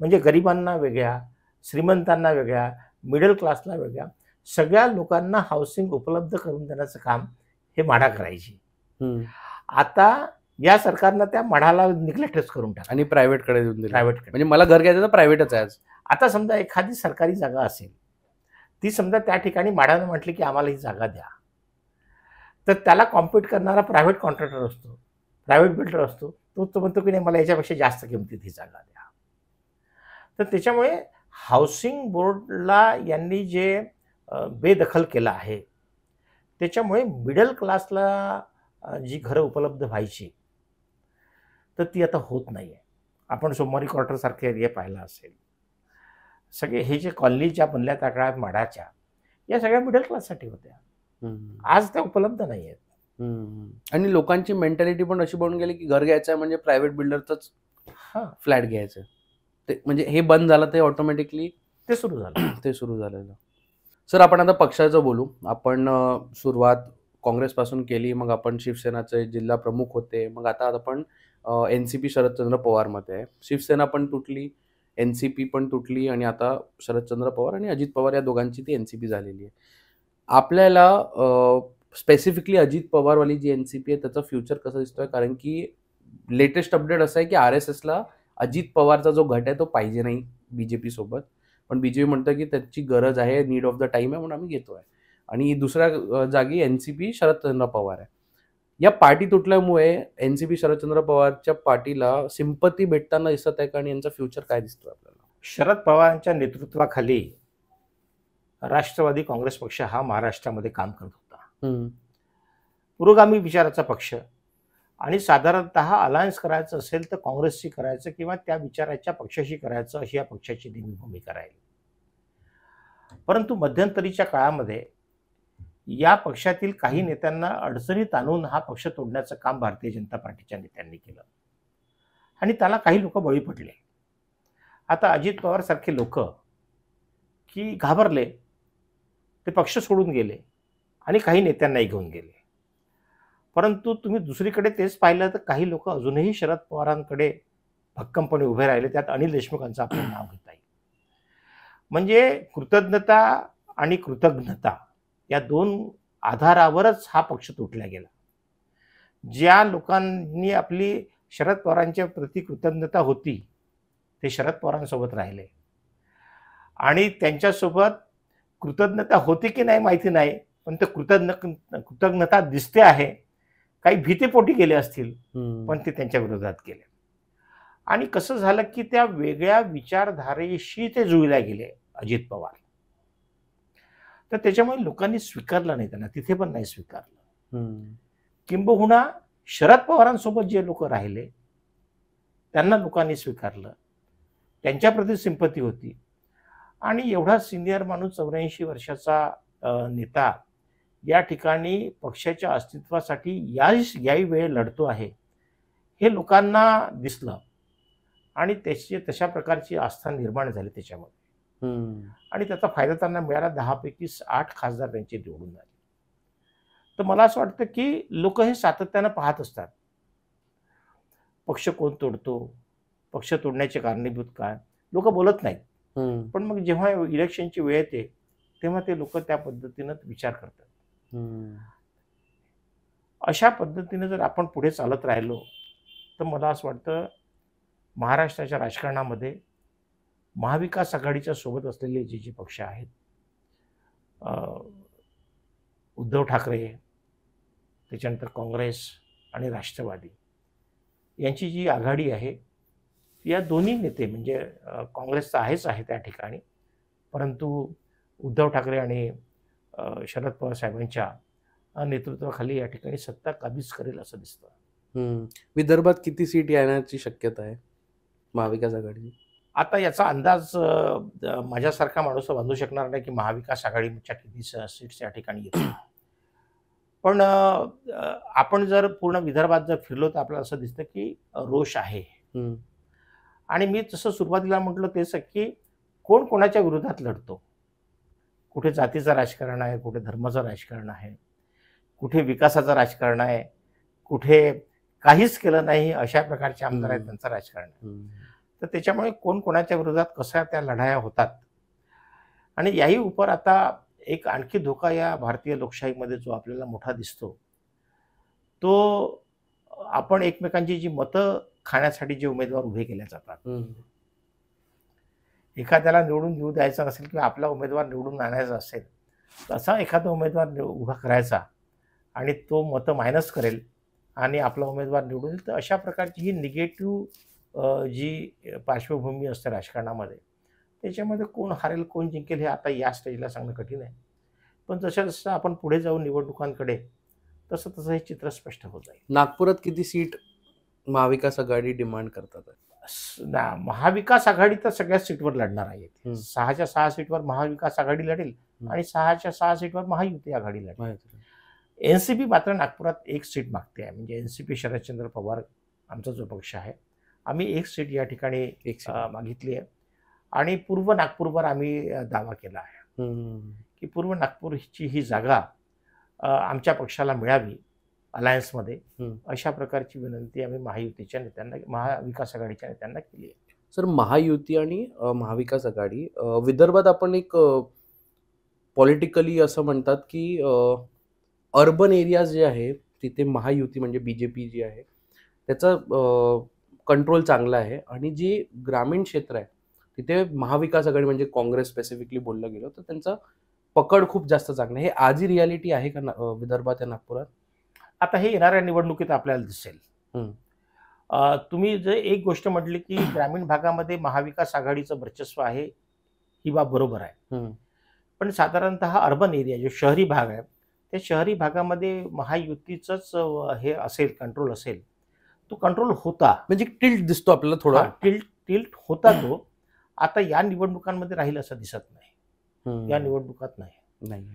म्हणजे गरिबांना वेगळ्या, श्रीमंतांना वेगळ्या, मिडल क्लासला वेगळ्या, सगळ्या लोकांना हाऊसिंग उपलब्ध करून देण्याचं काम हे म्हाडा करायची. आता या सरकारनं त्या म्हाडाला निग्लेक्टच करून टाकलं आणि प्रायव्हेटकडे देऊन दिलं. प्रायव्हेटकडे, म्हणजे मला घर घ्यायचं तर प्रायव्हेटच आहे आज. आता समजा एखादी सरकारी जागा असेल, ती समजा त्या ठिकाणी म्हाडानं म्हटली की आम्हाला ही जागा द्या, तर त्याला कॉम्पिट करणारा प्रायव्हेट कॉन्ट्रॅक्टर असतो, प्रायव्हेट बिल्डर असतो, तो म्हणतो की नाही मला याच्यापेक्षा जास्त किमतीत ही जागा द्या. तर त्याच्यामुळे हाऊसिंग बोर्डला यांनी जे बेदखल केलं आहे त्याच्यामुळे मिडल क्लासला जी घरं उपलब्ध व्हायची तर ती आता होत नाही आहे. आपण सोमवारी क्वार्टर सारखे एरिया पाहिला असेल, सगळे हे जे कॉलनी ज्या बनल्या त्या काळात म्हाडाच्या, या सगळ्या मिडल क्लाससाठी होत्या. आज त्या उपलब्ध नाही आहेत. आणि लोकांची मेंटॅलिटी पण अशी बनून गेली की घर घ्यायचं आहे म्हणजे प्रायव्हेट बिल्डरचाच फ्लॅट घ्यायचं. ते म्हणजे हे बंद झालं ते ऑटोमॅटिकली ते सुरू झालेलं. सर, आपण आता पक्षाचं बोलू. आपण सुरुवात काँग्रेसपासून केली, मग आपण शिवसेनाचे जिल्हा प्रमुख होते, मग आता आपण NCP शरदचंद्र पवारमध्ये आहे. शिवसेना पण तुटली, NCP पण तुटली आणि आता शरदचंद्र पवार आणि अजित पवार या दोघांची ती NCP झालेली आहे. आपल्याला स्पेसिफिकली अजित पवारवाली जी NCP आहे त्याचं फ्युचर कसं दिसतोय? कारण की लेटेस्ट अपडेट असं आहे की RSSला अजित पवारचा जो गट आहे तो पाहिजे नाही BJP सोबत, पण BJP म्हणतं की त्याची गरज आहे, नीड ऑफ द टाइम आहे म्हणून आम्ही घेतोय. आणि दुसऱ्या जागी NCP शरदचंद्र पवार आहे. या पार्टी तुटल्यामुळे एनसीपी शरदचंद्र पवारच्या पार्टीला सिंपती भेटताना दिसत आहे का, आणि यांचा फ्युचर काय दिसतो आपल्याला? शरद पवारांच्या नेतृत्वाखाली राष्ट्रवादी काँग्रेस पक्ष हा महाराष्ट्रामध्ये काम करत होता. पुरोगामी विचाराचा पक्ष, आणि साधारणतः अलायन्स करायचं असेल तर काँग्रेसशी करायचं किंवा त्या विचाराच्या पक्षाशी करायचं, अशी या पक्षाची नेहमी भूमिका राहील. परंतु मध्यंतरीच्या काळामध्ये या पक्षातील काही नेत्यांना अडचणीत आणून हा पक्ष तोडण्याचं काम भारतीय जनता पार्टीच्या नेत्यांनी केलं, आणि त्याला काही लोक बळी पडले. आता अजित पवार सारखे लोक की घाबरले, ते पक्ष सोडून गेले आणि काही नेत्यांनाही घेऊन गेले. परंतु तुम्ही दुसरीकडे तेच पाहिलं तर काही लोक अजूनही शरद पवारांकडे भक्कमपणे उभे राहिले. त्यात अनिल देशमुखांचं आपलं नाव घेता येईल. म्हणजे कृतज्ञता आणि कृतज्ञता या दोन आधारावरच हा पक्ष तुटला गेला. ज्या लोकांनी आपली शरद पवारांच्या प्रति कृतज्ञता होती ते शरद पवारांसोबत राहिले, आणि त्यांच्यासोबत कृतज्ञता होती की नाही माहिती नाही, पण ते कृतज्ञता दिसते आहे. काही भीतीपोटी गेले असतील, पण ते त्यांच्या विरोधात गेले. आणि कसं झालं की त्या वेगळ्या विचारधारेशी ते जुळल्या गेले अजित पवार. तर त्याच्यामुळे लोकांनी स्वीकारलं नाही त्यांना, तिथे पण नाही स्वीकारलं. किंबहुना शरद पवारांसोबत जे लोक राहिले त्यांना लोकांनी स्वीकारलं, त्यांच्याप्रती सिंपती होती. आणि एवढा सिनियर माणूस, 84 वर्षाचा नेता या ठिकाणी पक्षाच्या अस्तित्वासाठी याही वेळ लढतो आहे हे लोकांना दिसलं, आणि तशा प्रकारची आस्था निर्माण झाली त्याच्यामध्ये. आणि त्याचा फायदा त्यांना मिळाला. 10 पैकी 8 खासदार त्यांचे निवडून झाले. तर मला असं वाटतं की लोक हे सातत्यानं पाहत असतात, पक्ष कोण तोडतो, पक्ष तोडण्याचे कारणीभूत काय. लोक बोलत नाहीत, पण मग जेव्हा इलेक्शनची वेळ येते तेव्हा ते लोक त्या पद्धतीनं विचार करतात. अशा पद्धतीने जर आपण पुढे चालत राहिलो तर मला असं वाटतं महाराष्ट्राच्या राजकारणामध्ये महाविकास आघाडीच्या सोबत असलेले जे पक्ष आहेत, उद्धव ठाकरे, त्याच्यानंतर काँग्रेस आणि राष्ट्रवादी यांची जी आघाडी आहे, या दोन्ही नेते म्हणजे काँग्रेसचा आहेच आहे त्या ठिकाणी, परंतु उद्धव ठाकरे आणि शरद पवार साहेबांच्या नेतृत्वाखाली या ठिकाणी सत्ता काबीज करेल असं दिसतं. विदर्भात किती सीट येण्याची शक्यता आहे महाविकास आघाडी? आता याचा अंदाज माझ्यासारखा माणूस बांधू शकणार नाही की महाविकास आघाडीच्या किती सीट्स या ठिकाणी येतील. पण आपण जर पूर्ण विदर्भात जर फिरलो तर आपल्याला असं दिसतं की रोष आहे. आणि मी तसं सुरुवातीला म्हटलं तेच की कोण कोणाच्या विरोधात लढतो. कुठे जातीचं राजकारण आहे, कुठे धर्माचं राजकारण आहे, कुठे विकासाचं राजकारण आहे, कुठे काहीच केलं नाही अशा प्रकारचे आमदार आहेत, त्यांचं राजकारण आहे. तर त्याच्यामुळे कोण कोणाच्या विरोधात कशा त्या लढाया होतात. आणि याही उपर आता एक आणखी धोका या भारतीय लोकशाहीमध्ये जो आपल्याला मोठा दिसतो तो आपण एकमेकांची जी मतं खाण्यासाठी जे उमेदवार उभे केले जातात. एखाद्याला निवडून येऊ द्यायचा नसेल किंवा आपला उमेदवार निवडून आणायचा असेल तर असा एखादा उमेदवार उभा करायचा आणि तो मतं मायनस करेल आणि आपला उमेदवार निवडून येईल. तर अशा प्रकारची ही निगेटिव्ह जी पार्श्वभूमी असते राजकारणामध्ये, त्याच्यामध्ये कोण हारेल कोण जिंकेल हे आता या स्टेजला सांगणं कठीण आहे. पण जसं जसं आपण पुढे जाऊ निवडणुकांकडे तसं तसं हे चित्र स्पष्ट होत जाईल. नागपुरात किती सीट महाविकास आघाडी डिमांड करतात? महाविकास आघाडी तर सगळ्याच सीटवर लढणार आहे. 6च्या 6 सीटवर महाविकास आघाडी लढेल आणि 6च्या 6 सीटवर महायुती आघाडी लढेल. एनसीपी मात्र नागपुरात 1 सीट मागते आहे. म्हणजे एनसीपी शरदचंद्र पवार आमचा जो पक्ष आहे, आम्ही 1 सीट या ठिकाणी मागितली आहे. आणि पूर्व नागपूरवर आम्ही दावा केला आहे की पूर्व नागपूरची ही जागा आमच्या पक्षाला मिळावी अलायन्समध्ये, अशा प्रकारची विनंती आम्ही महायुतीच्या नेत्यांना, महाविकास आघाडीच्या नेत्यांना केली आहे. सर, महायुती आणि महाविकास आघाडी विदर्भात आपण एक पॉलिटिकली असं म्हणतात की अर्बन एरियाज जे आहे तिथे महायुती म्हणजे बीजेपी जी आहे त्याचा कंट्रोल चांगला आहे, आणि जे ग्रामीण क्षेत्र आहे तिथे महाविकास आघाडी म्हणजे काँग्रेस स्पेसिफिकली बोललं गेलं तर त्यांचा पकड खूप जास्त चांगला आहे. हे आजही रियालिटी आहे का विदर्भात या नागपुरात? आता हे येणाऱ्या निवडणुकीत आपल्याला दिसेल. हम्म. तुम्ही जर एक गोष्ट म्हटली की ग्रामीण भागामध्ये महाविकास आघाडीचं वर्चस्व आहे, ही बाब बरोबर आहे. हम्म. पण साधारणतः अर्बन एरिया जो शहरी भाग आहे, त्या शहरी भागामध्ये महायुतीचंच हे असेल, कंट्रोल असेल. तो कंट्रोल होता, म्हणजे टिल्ट दिसतो आपल्याला थोडा. टिल्ट टिल्ट होता तो. आता या निवडणुकांमध्ये राहील असं दिसत नाही. या निवडणुकात नाही. नाही.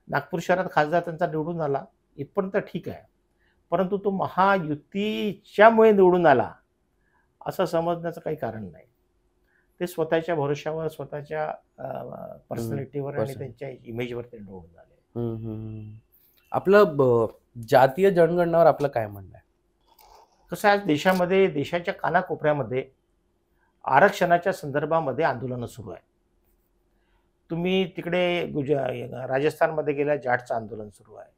नागपूर शहरात खासदार त्यांचा निवडून आला इथपर्यंत ठीक आहे, परंतु तो महायुतीच्यामुळे निवडून आला असं समजण्याचं काही कारण नाही. ते स्वतःच्या भरोशावर, स्वतःच्या पर्सनॅलिटीवर आणि त्यांच्या इमेजवर ते निवडून आले. आपलं जातीय जनगणनावर आपलं काय म्हणणं आहे? कसं आज देशामध्ये, देशाच्या कानाकोपऱ्यामध्ये आरक्षणाच्या संदर्भामध्ये आंदोलनं सुरू आहे. तुम्ही तिकडे राजस्थानमध्ये गेल्या, जाटचं आंदोलन सुरू आहे.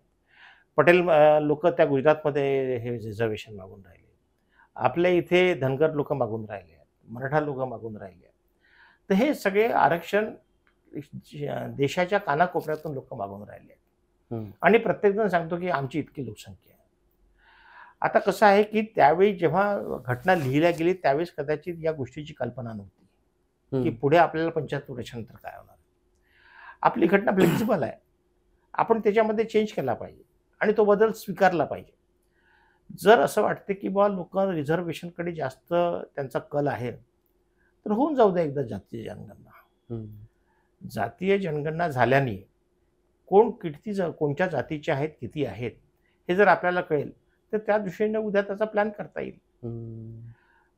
पटेल लोक त्या गुजरातमध्ये हे रिझर्वेशन मागून राहिले. आपल्या इथे धनगर लोक मागून राहिले आहेत, मराठा लोक मागून राहिले आहेत. तर हे सगळे आरक्षण देशाच्या कानाकोपऱ्यातून लोक मागून राहिले आहेत. आणि प्रत्येकजण सांगतो की आमची इतकी लोकसंख्या आहे. आता कसं आहे की त्यावेळी जेव्हा घटना लिहिल्या गेली त्यावेळेस कदाचित या गोष्टीची कल्पना नव्हती की पुढे आपल्याला 75 वर्षानंतर काय होणार. आपली घटना फ्लेक्झिबल आहे, आपण त्याच्यामध्ये चेंज केला पाहिजे आणि तो बदल स्वीकारला पाहिजे. जर असं वाटते की बा लोक रिझर्वेशनकडे जास्त त्यांचा कल आहे, तर होऊन जाऊ द्या एकदा जातीय जनगणना. जातीय जनगणना झाल्याने कोण किती कोणत्या जातीचे आहेत, किती आहेत हे जर आपल्याला कळेल तर त्या दृष्टीने उद्या त्याचा प्लॅन करता येईल.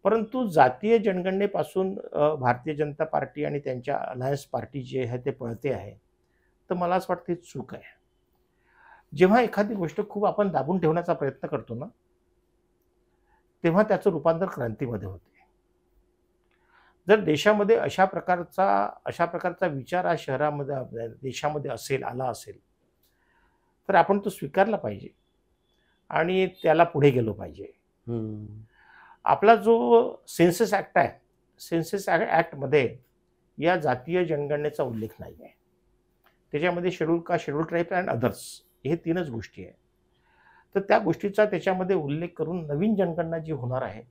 परंतु जातीय जनगणनेपासून भारतीय जनता पार्टी आणि त्यांच्या अलायन्स पार्टी जे आहे ते पळते आहे, तर मला असं वाटतं चूक आहे. जेव्हा एखादी गोष्ट खूप आपण दाबून ठेवण्याचा प्रयत्न करतो ना, तेव्हा त्याचं रूपांतर क्रांतीमध्ये होते. जर देशामध्ये अशा प्रकारचा विचार आज शहरामध्ये, देशामध्ये असेल, आला असेल, तर आपण तो स्वीकारला पाहिजे आणि त्याला पुढे गेलो पाहिजे. आपला जो सेन्सस ॲक्ट आहे, सेन्सस ॲक्टमध्ये या जातीय जनगणनेचा उल्लेख नाही आहे. त्याच्यामध्ये schedule caste, schedule tribe and others हे 3च गोष्टी आहे. तर त्या गोष्टीचा त्याच्यामध्ये उल्लेख करून नवीन जनगणना जी होणार आहे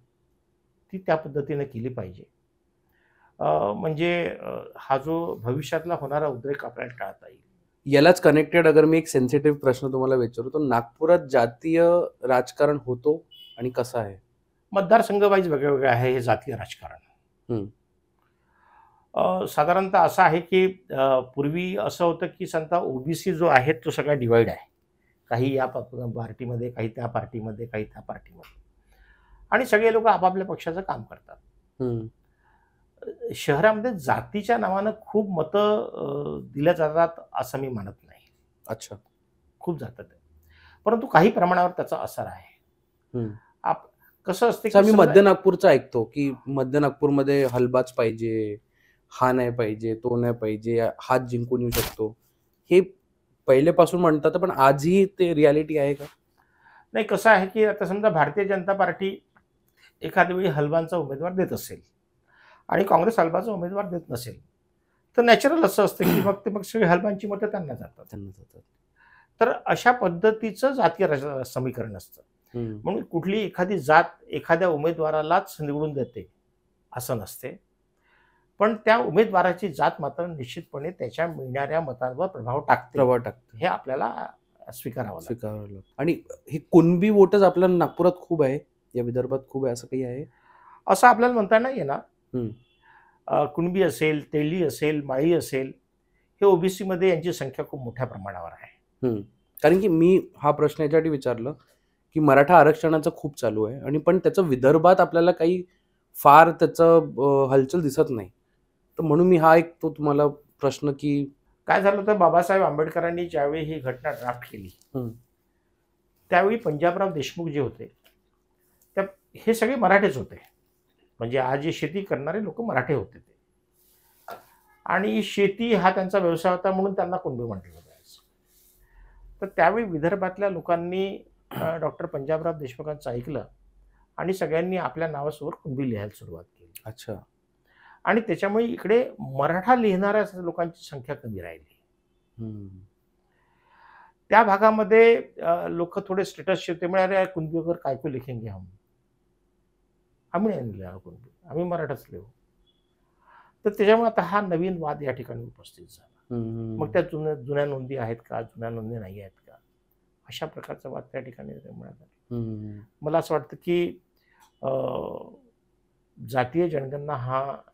ती त्या पद्धतीने केली पाहिजे. म्हणजे हा जो भविष्यातला होणारा उद्रेक आपल्याला टाळता येईल. यालाच कनेक्टेड अगर मी एक सेन्सिटिव्ह प्रश्न तुम्हाला विचारू, तर नागपुरात जातीय राजकारण होतो आणि कसं आहे? मतदारसंघ वाईज वेगळं आहे हे जातीय राजकारण. साधारणतः असं आहे की पूर्वी असं होतं की समजा ओबीसी जो आहे तो सगळा डिवाइड आहे. काही या पार्टीमध्ये, काही त्या पार्टीमध्ये, काही त्या पार्टीमध्ये, आणि सगळे लोक आपापल्या पक्षाचं काम करतात. शहरामध्ये जातीच्या नावानं खूप मतं दिल्या जातात असं मी म्हणत नाही. अच्छा. खूप जातात, परंतु काही प्रमाणावर त्याचा असर आहे. कसं असते, मी मध्य नागपूरचं ऐकतो की मध्य नागपूरमध्ये हलबाच पाहिजे, हा नाही पाहिजे, तो नाही पाहिजे, हात जिंकून येऊ शकतो, हे पहिलेपासून म्हणतात, पण आजही ते रियालिटी आहे का? नाही. कसं आहे की आता समजा भारतीय जनता पार्टी एखाद्या वेळी हलवांचा उमेदवार देत असेल आणि काँग्रेस हलवाचा उमेदवार देत नसेल, तर नॅचरल असं असतं की मग सगळी हलवांची मतं त्यांना जातात. तर अशा पद्धतीचं जातीय समीकरण असतं. म्हणून कुठली एखादी जात एखाद्या उमेदवारालाच निवडून देते असं नसते, पण त्या उमेदवाराची जात मात्र निश्चितपणे त्याच्या मिळणाऱ्या मतांवर प्रभाव टाकते. हे आपल्याला स्वीकारावं लागतं. आणि हे कुणबी वोटर्स आपल्या नागपुरात खूप आहे, या विदर्भात खूप आहे, असं काही आहे असं आपल्याला म्हणता नाही येणार. कुणबी असेल, तेली असेल, माळी असेल, हे ओबीसी मध्ये यांची संख्या खूप मोठ्या प्रमाणावर आहे. कारण की मी हा प्रश्न याच्यासाठी विचारलं की मराठा आरक्षणाचं खूप चालू आहे, आणि पण त्याचं विदर्भात आपल्याला काही फार त्याचं हलचल दिसत नाही. तर म्हणून मी हा एक तो तुम्हाला प्रश्न की काय झालं होतं, बाबासाहेब आंबेडकरांनी ज्यावेळी ही घटना ड्राफ्ट केली त्यावेळी पंजाबराव देशमुख जे होते त्या हे सगळे मराठेच होते. म्हणजे आज जे शेती करणारे लोक मराठे होते ते, आणि शेती हा त्यांचा व्यवसाय होता म्हणून त्यांना कुणबी म्हटलं जायचं. तर त्यावेळी विदर्भातल्या लोकांनी डॉक्टर पंजाबराव देशमुखांचं ऐकलं आणि सगळ्यांनी आपल्या नावासोबत कुणबी लिहायला सुरुवात केली. अच्छा. आणि त्याच्यामुळे इकडे मराठा लिहिणाऱ्या लोकांची संख्या कमी राहिली. त्या भागामध्ये लोक थोडे स्टेटस ते म्हणाले कुणबी वगैरे काय को लिखेंगे हम, आम्ही नाही लिहिला कुणबी, आम्ही मराठाच लिहू. तर त्याच्यामुळे आता हा नवीन वाद या ठिकाणी उपस्थित झाला. मग त्या जुन्या नोंदी आहेत का, जुन्या नोंदी नाही आहेत का, अशा प्रकारचा वाद त्या ठिकाणी निर्माण झाला. मला असं वाटतं की जातीय जनगणना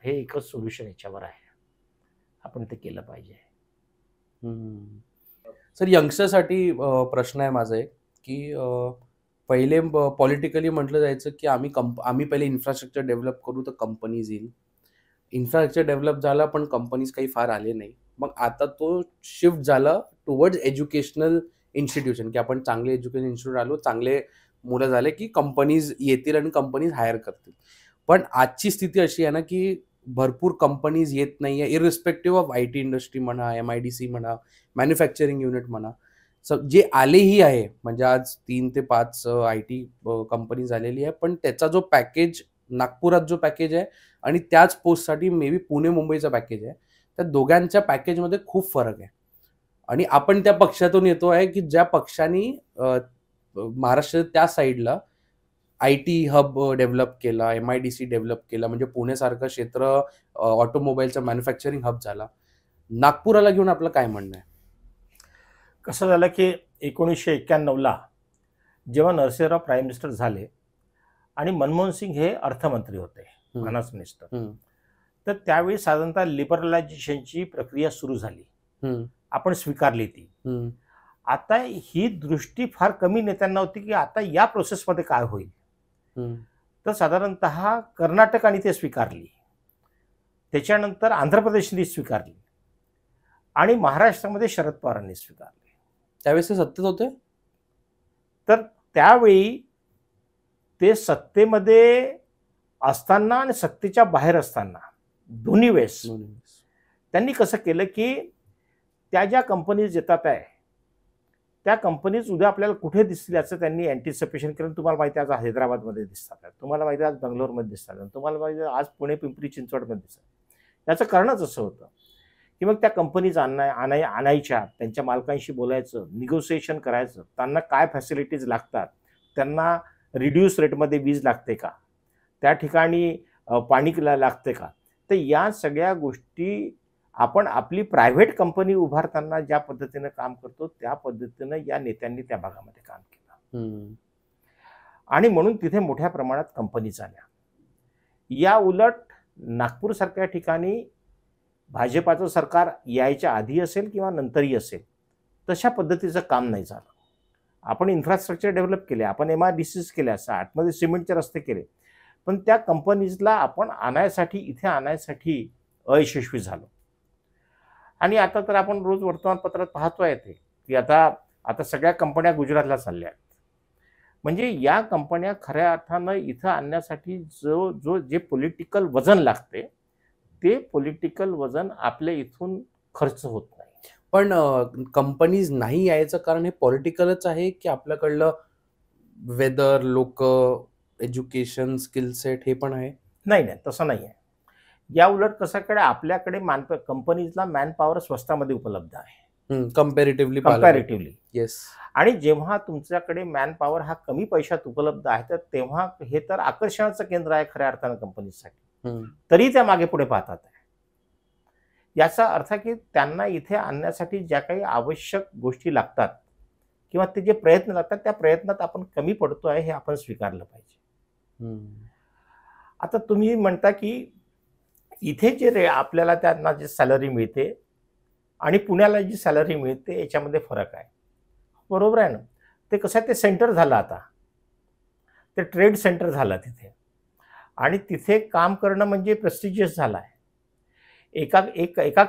हे एकच सोल्युशन याच्यावर आहे, आपण ते केलं पाहिजे. सर, यंगस्टरसाठी प्रश्न आहे माझा एक, की पहिले पॉलिटिकली म्हटलं जायचं की आम्ही पहिले इन्फ्रास्ट्रक्चर डेव्हलप करू तर कंपनीज येईल. इन्फ्रास्ट्रक्चर डेव्हलप झाला पण कंपनीज काही फार आले नाही. मग आता तो शिफ्ट झाला टुवर्ड्स एज्युकेशनल इन्स्टिट्यूशन, की आपण चांगले एज्युकेशन इन्स्टिट्यूट आलो, चांगले मुलं झाले की कंपनीज येतील आणि कंपनीज हायर करतील. पण आजची स्थिती अशी आहे ना की भरपूर कंपनीज येत नाही आहे, इररिस्पेक्टिव्ह ऑफ IT इंडस्ट्री म्हणा, MIDC म्हणा, मॅन्युफॅक्चरिंग युनिट म्हणा. जे आलेही आहे, म्हणजे आज 3 ते 5 IT कंपनीज आलेली आहे, पण त्याचा जो पॅकेज नागपुरात जो पॅकेज आहे आणि त्याच पोस्टसाठी मे बी पुणे मुंबईचा पॅकेज आहे, त्या दोघांच्या पॅकेजमध्ये खूप फरक आहे. आणि आपण त्या पक्षातून येतो आहे की ज्या पक्षांनी महाराष्ट्राच्या त्या साईडला IT हब डेव्हलप केला, MIDC डेव्हलप केला, म्हणजे पुणेसारखं क्षेत्र ऑटोमोबाईलचं मॅन्युफॅक्चरिंग हब झाला. नागपुराला घेऊन आपलं काय म्हणणं आहे? कसं झालं की 1991ला जेव्हा नरसिंहराव प्राईम मिनिस्टर झाले आणि मनमोहन सिंग हे अर्थमंत्री होते, फायनान्स मिनिस्टर, तर त्यावेळी साधारणतः लिबरलायझेशनची प्रक्रिया सुरू झाली, आपण स्वीकारली ती. आता ही दृष्टी फार कमी नेत्यांना होती की आता या प्रोसेसमध्ये काय होईल. तर साधारणतः कर्नाटकाने ते स्वीकारली, त्याच्यानंतर आंध्र प्रदेशने स्वीकारली आणि महाराष्ट्रामध्ये शरद पवारांनी स्वीकारली. त्यावेळेस ते सत्तेत होते. तर त्यावेळी ते सत्तेमध्ये असताना आणि सत्तेच्या बाहेर असताना दोन्ही वेळेस त्यांनी कसं केलं की त्या ज्या कंपनीज येतात आहे त्या कंपनीज उद्या आपल्याला कुठे दिसतील याचं त्यांनी अँटिसिपेशन केलं. तुम्हाला माहिती आहे आज हैदराबादमध्ये दिसतात, तुम्हाला माहिती आहे आज बंगलोरमध्ये दिसतात, तुम्हाला माहिती आहे आज पुणे पिंपरी चिंचवडमध्ये दिसतात. याचं कारणच असं होतं की मग त्या कंपनीज आणायच्या, त्यांच्या मालकांशी बोलायचं, निगोसिएशन करायचं, त्यांना काय फॅसिलिटीज लागतात, त्यांना रिड्यूस रेटमध्ये वीज लागते का, त्या ठिकाणी पाणी लागते का. तर या सगळ्या गोष्टी आपण आपली प्रायव्हेट कंपनी उभारताना ज्या पद्धतीनं काम करतो त्या पद्धतीनं या नेत्यांनी त्या भागामध्ये काम केलं आणि म्हणून तिथे मोठ्या प्रमाणात कंपनीज आल्या. या उलट नागपूरसारख्या ठिकाणी भाजपाचं सरकार यायच्या आधी असेल किंवा नंतरही असेल तशा पद्धतीचं काम नाही झालं. आपण इन्फ्रास्ट्रक्चर डेव्हलप केले, आपण MIDCs केल्या, आतमध्ये सिमेंटचे रस्ते केले, पण त्या कंपनीजला आपण इथे आणायसाठी अयशस्वी झालो. आणि आता तर आपण रोज वर्तमानपत्रात पाहतोय ते की आता सगळ्या कंपन्या गुजरातला चालल्या आहेत. म्हणजे या कंपन्या खऱ्या अर्थानं इथं आणण्यासाठी जे पॉलिटिकल वजन लागते ते पॉलिटिकल वजन आपल्या इथून खर्च होत नाही. पण कंपनीज नाही यायचं कारण हे पॉलिटिकलच आहे की आपल्याकडलं वेदर, लोक, एज्युकेशन, स्किल सेट हे पण आहे? नाही, तसं नाही आहे. या उलट कशाकडे आपल्याकडे कंपनीजला मॅनपॉवर स्वस्तामध्ये उपलब्ध आहे कंपॅरेटिव्हली. येस. आणि जेव्हा तुमच्याकडे मॅनपॉवर हा कमी पैशात उपलब्ध आहे तर तेव्हा हे तर आकर्षणाचं केंद्र आहे खऱ्या अर्थानं कंपनीसाठी, तरी त्या मागे पुढे पाहतात. याचा अर्थ की त्यांना इथे आणण्यासाठी ज्या काही आवश्यक गोष्टी लागतात किंवा ते जे प्रयत्न लागतात त्या प्रयत्नात आपण कमी पडतो आहे हे आपण स्वीकारलं पाहिजे. आता तुम्ही म्हणता की इथे जे आपल्याला त्यांना जी सॅलरी मिळते आणि पुण्याला जी सॅलरी मिळते याच्यामध्ये फरक आहे. बरोबर आहे ना. ते कसं आहे, ते सेंटर झालं, आता ते ट्रेड सेंटर झालं तिथे आणि तिथे काम करणं म्हणजे प्रेस्टिजियस झालं आहे. एका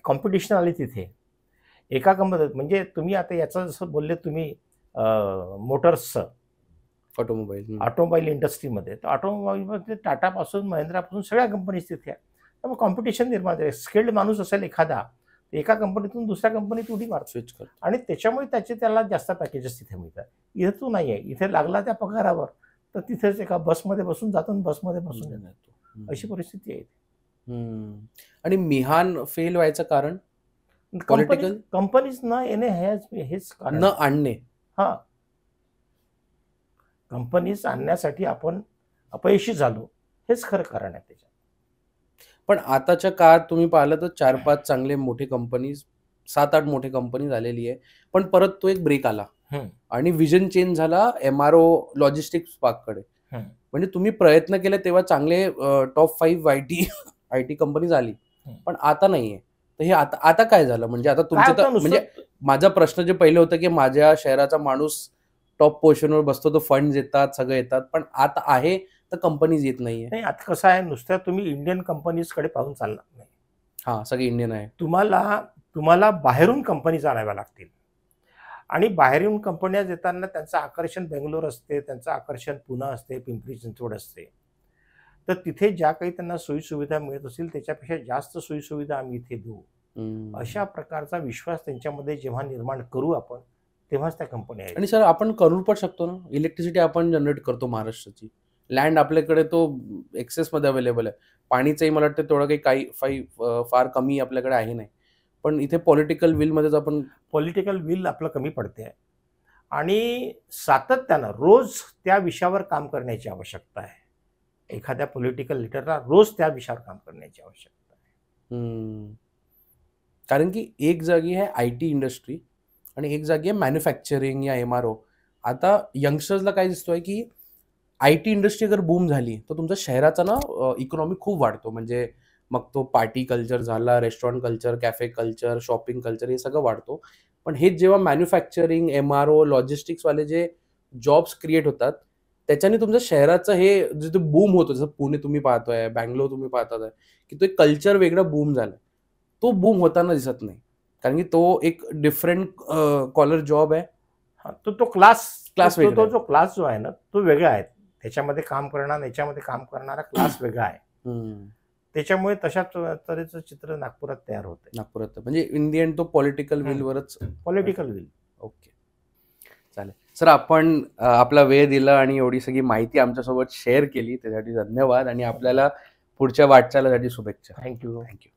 कॉम्पिटिशन आली तिथे एका कंपनीत. म्हणजे तुम्ही आता याचं जसं बोलले तुम्ही मोटर्सचं, ऑटोमोबाईल इंडस्ट्रीमध्ये, तर ऑटोमोबाईलमध्ये टाटापासून महिंद्रापासून सगळ्या कंपनीज तिथे आहेत. त्यामुळे कॉम्पिटिशन निर्माण झाले. स्किल्ड माणूस असेल एखादा, एका कंपनीतून दुसऱ्या कंपनीत उडी मार स्विच कर आणि त्याच्यामुळे त्याला जास्त पॅकेजेस तिथे मिळतात. इथे तू नाही आहे, इथे लागला त्या पगारावर तर तिथेच एका बसमध्ये बसून जातो, बसमध्ये बसून येतो, अशी परिस्थिती आहे. आणि मिहान फेल व्हायचं कारण पॉलिटिकल कंपनीज न येणे हेच कारण न आणणे. हा, कंपनीज आणण्यासाठी आपण अपयशी झालो हेच खरं कारण आहे त्याच्यात. पण आताच्या काळात तुम्ही पाहिलं तर 4-5 चांगले मोठे कंपनीज, 7-8 मोठे कंपनीज आलेली आहे. पण परत तो एक ब्रेक आला हम्म. आणि विजन चेंज झाला MRO लॉजिस्टिक्स पार्ककडे. हम्म. म्हणजे तुम्ही प्रयत्न केले तेव्हा चांगले टॉप 5 IT कंपनीज आली, पण आता नाहीये. तर हे आता काय झालं? म्हणजे आता काय तुमचं होतं तर नुसतं म्हणजे माझा प्रश्न जे पहिलं होतं की माझ्या शहराचा माणूस टॉप पोझिशनवर बसतो, तो फंड येतात, सगळं येतात, पण आता आहे तर कंपनीज येत नाहीये. नाही, आता कसं आहे, नुसत्या तुम्ही इंडियन कंपनीजकडे पाहून चालणार नाही. हा, सगळे इंडियन आहे. तुम्हाला बाहेरून कंपनीज आणाव्या लागतील आणि बाहेरून कंपन्या येताना त्यांचं आकर्षण बेंगलोर असते, त्यांचं आकर्षण पुणे असते, पिंपरी चिंचवड असते. तर तिथे ज्या काही त्यांना सोयीसुविधा मिळत असतील त्याच्यापेक्षा जास्त सोयीसुविधा आम्ही इथे देऊ, अशा प्रकारचा विश्वास त्यांच्यामध्ये जेव्हा निर्माण करू आपण, तेव्हाच त्या कंपन्या आणि सर आपण करू पण शकतो ना. इलेक्ट्रिसिटी आपण जनरेट करतो महाराष्ट्राची. लँड आपल्याकडे तो एक्सेसमध्ये अवेलेबल आहे. पाणीचंही मला वाटतं तेवढं काही फार कमी आपल्याकडे आहे नाही. पण इथे पॉलिटिकल विलमध्येच आपण पॉलिटिकल विल आपलं कमी पडते आणि सातत्यानं रोज त्या विषयावर काम करण्याची आवश्यकता आहे. एखाद्या पॉलिटिकल लीडरला रोज त्या विषयावर काम करण्याची आवश्यकता आहे. कारण की एक जागी आहे IT इंडस्ट्री आणि एक जागी आहे मॅन्युफॅक्चरिंग या MRO. आता यंगस्टर्सला काय दिसतोय की IT इंडस्ट्री अगर बूम झाली तर तुमच्या शहराचा ना इकॉनॉमी खूप वाढतो. म्हणजे मग तो पार्टी कल्चर झाला, restaurant culture, cafe culture, shopping culture, हे सगळं वाढतो. पण हेच जेव्हा मॅन्युफॅक्चरिंग, MRO, लॉजिस्टिक्सवाले जे जॉब्स क्रिएट होतात, त्याच्याने तुमच्या शहराचं हे जिथे बूम होतो, जसं पुणे तुम्ही पाहतोय, बँगलोर तुम्ही पाहताय, की तो एक कल्चर वेगळा बूम झाला. तो बूम होताना दिसत नाही. कारण की तो एक डिफरंट कॉलर जॉब आहे. तो क्लास वेगळा तो आहे. जो क्लास जो आहे ना तो वेगळा आहे. त्याच्यामध्ये काम करणारा, याच्यामध्ये काम करणारा क्लास वेगळा आहे. त्याच्यामुळे तशाच तऱ्हेचं चित्र नागपुरात तयार होतं. नागपुरात म्हणजे इन दी एंड तो पॉलिटिकल विलवरच. Political will. ओके, चालेल सर. आपण आपला वेळ दिला आणि एवढी सगळी माहिती आमच्यासोबत शेअर केली त्यासाठी धन्यवाद आणि आपल्याला पुढच्या वाटचालीसाठी शुभेच्छा. थँक्यू. थँक्यू.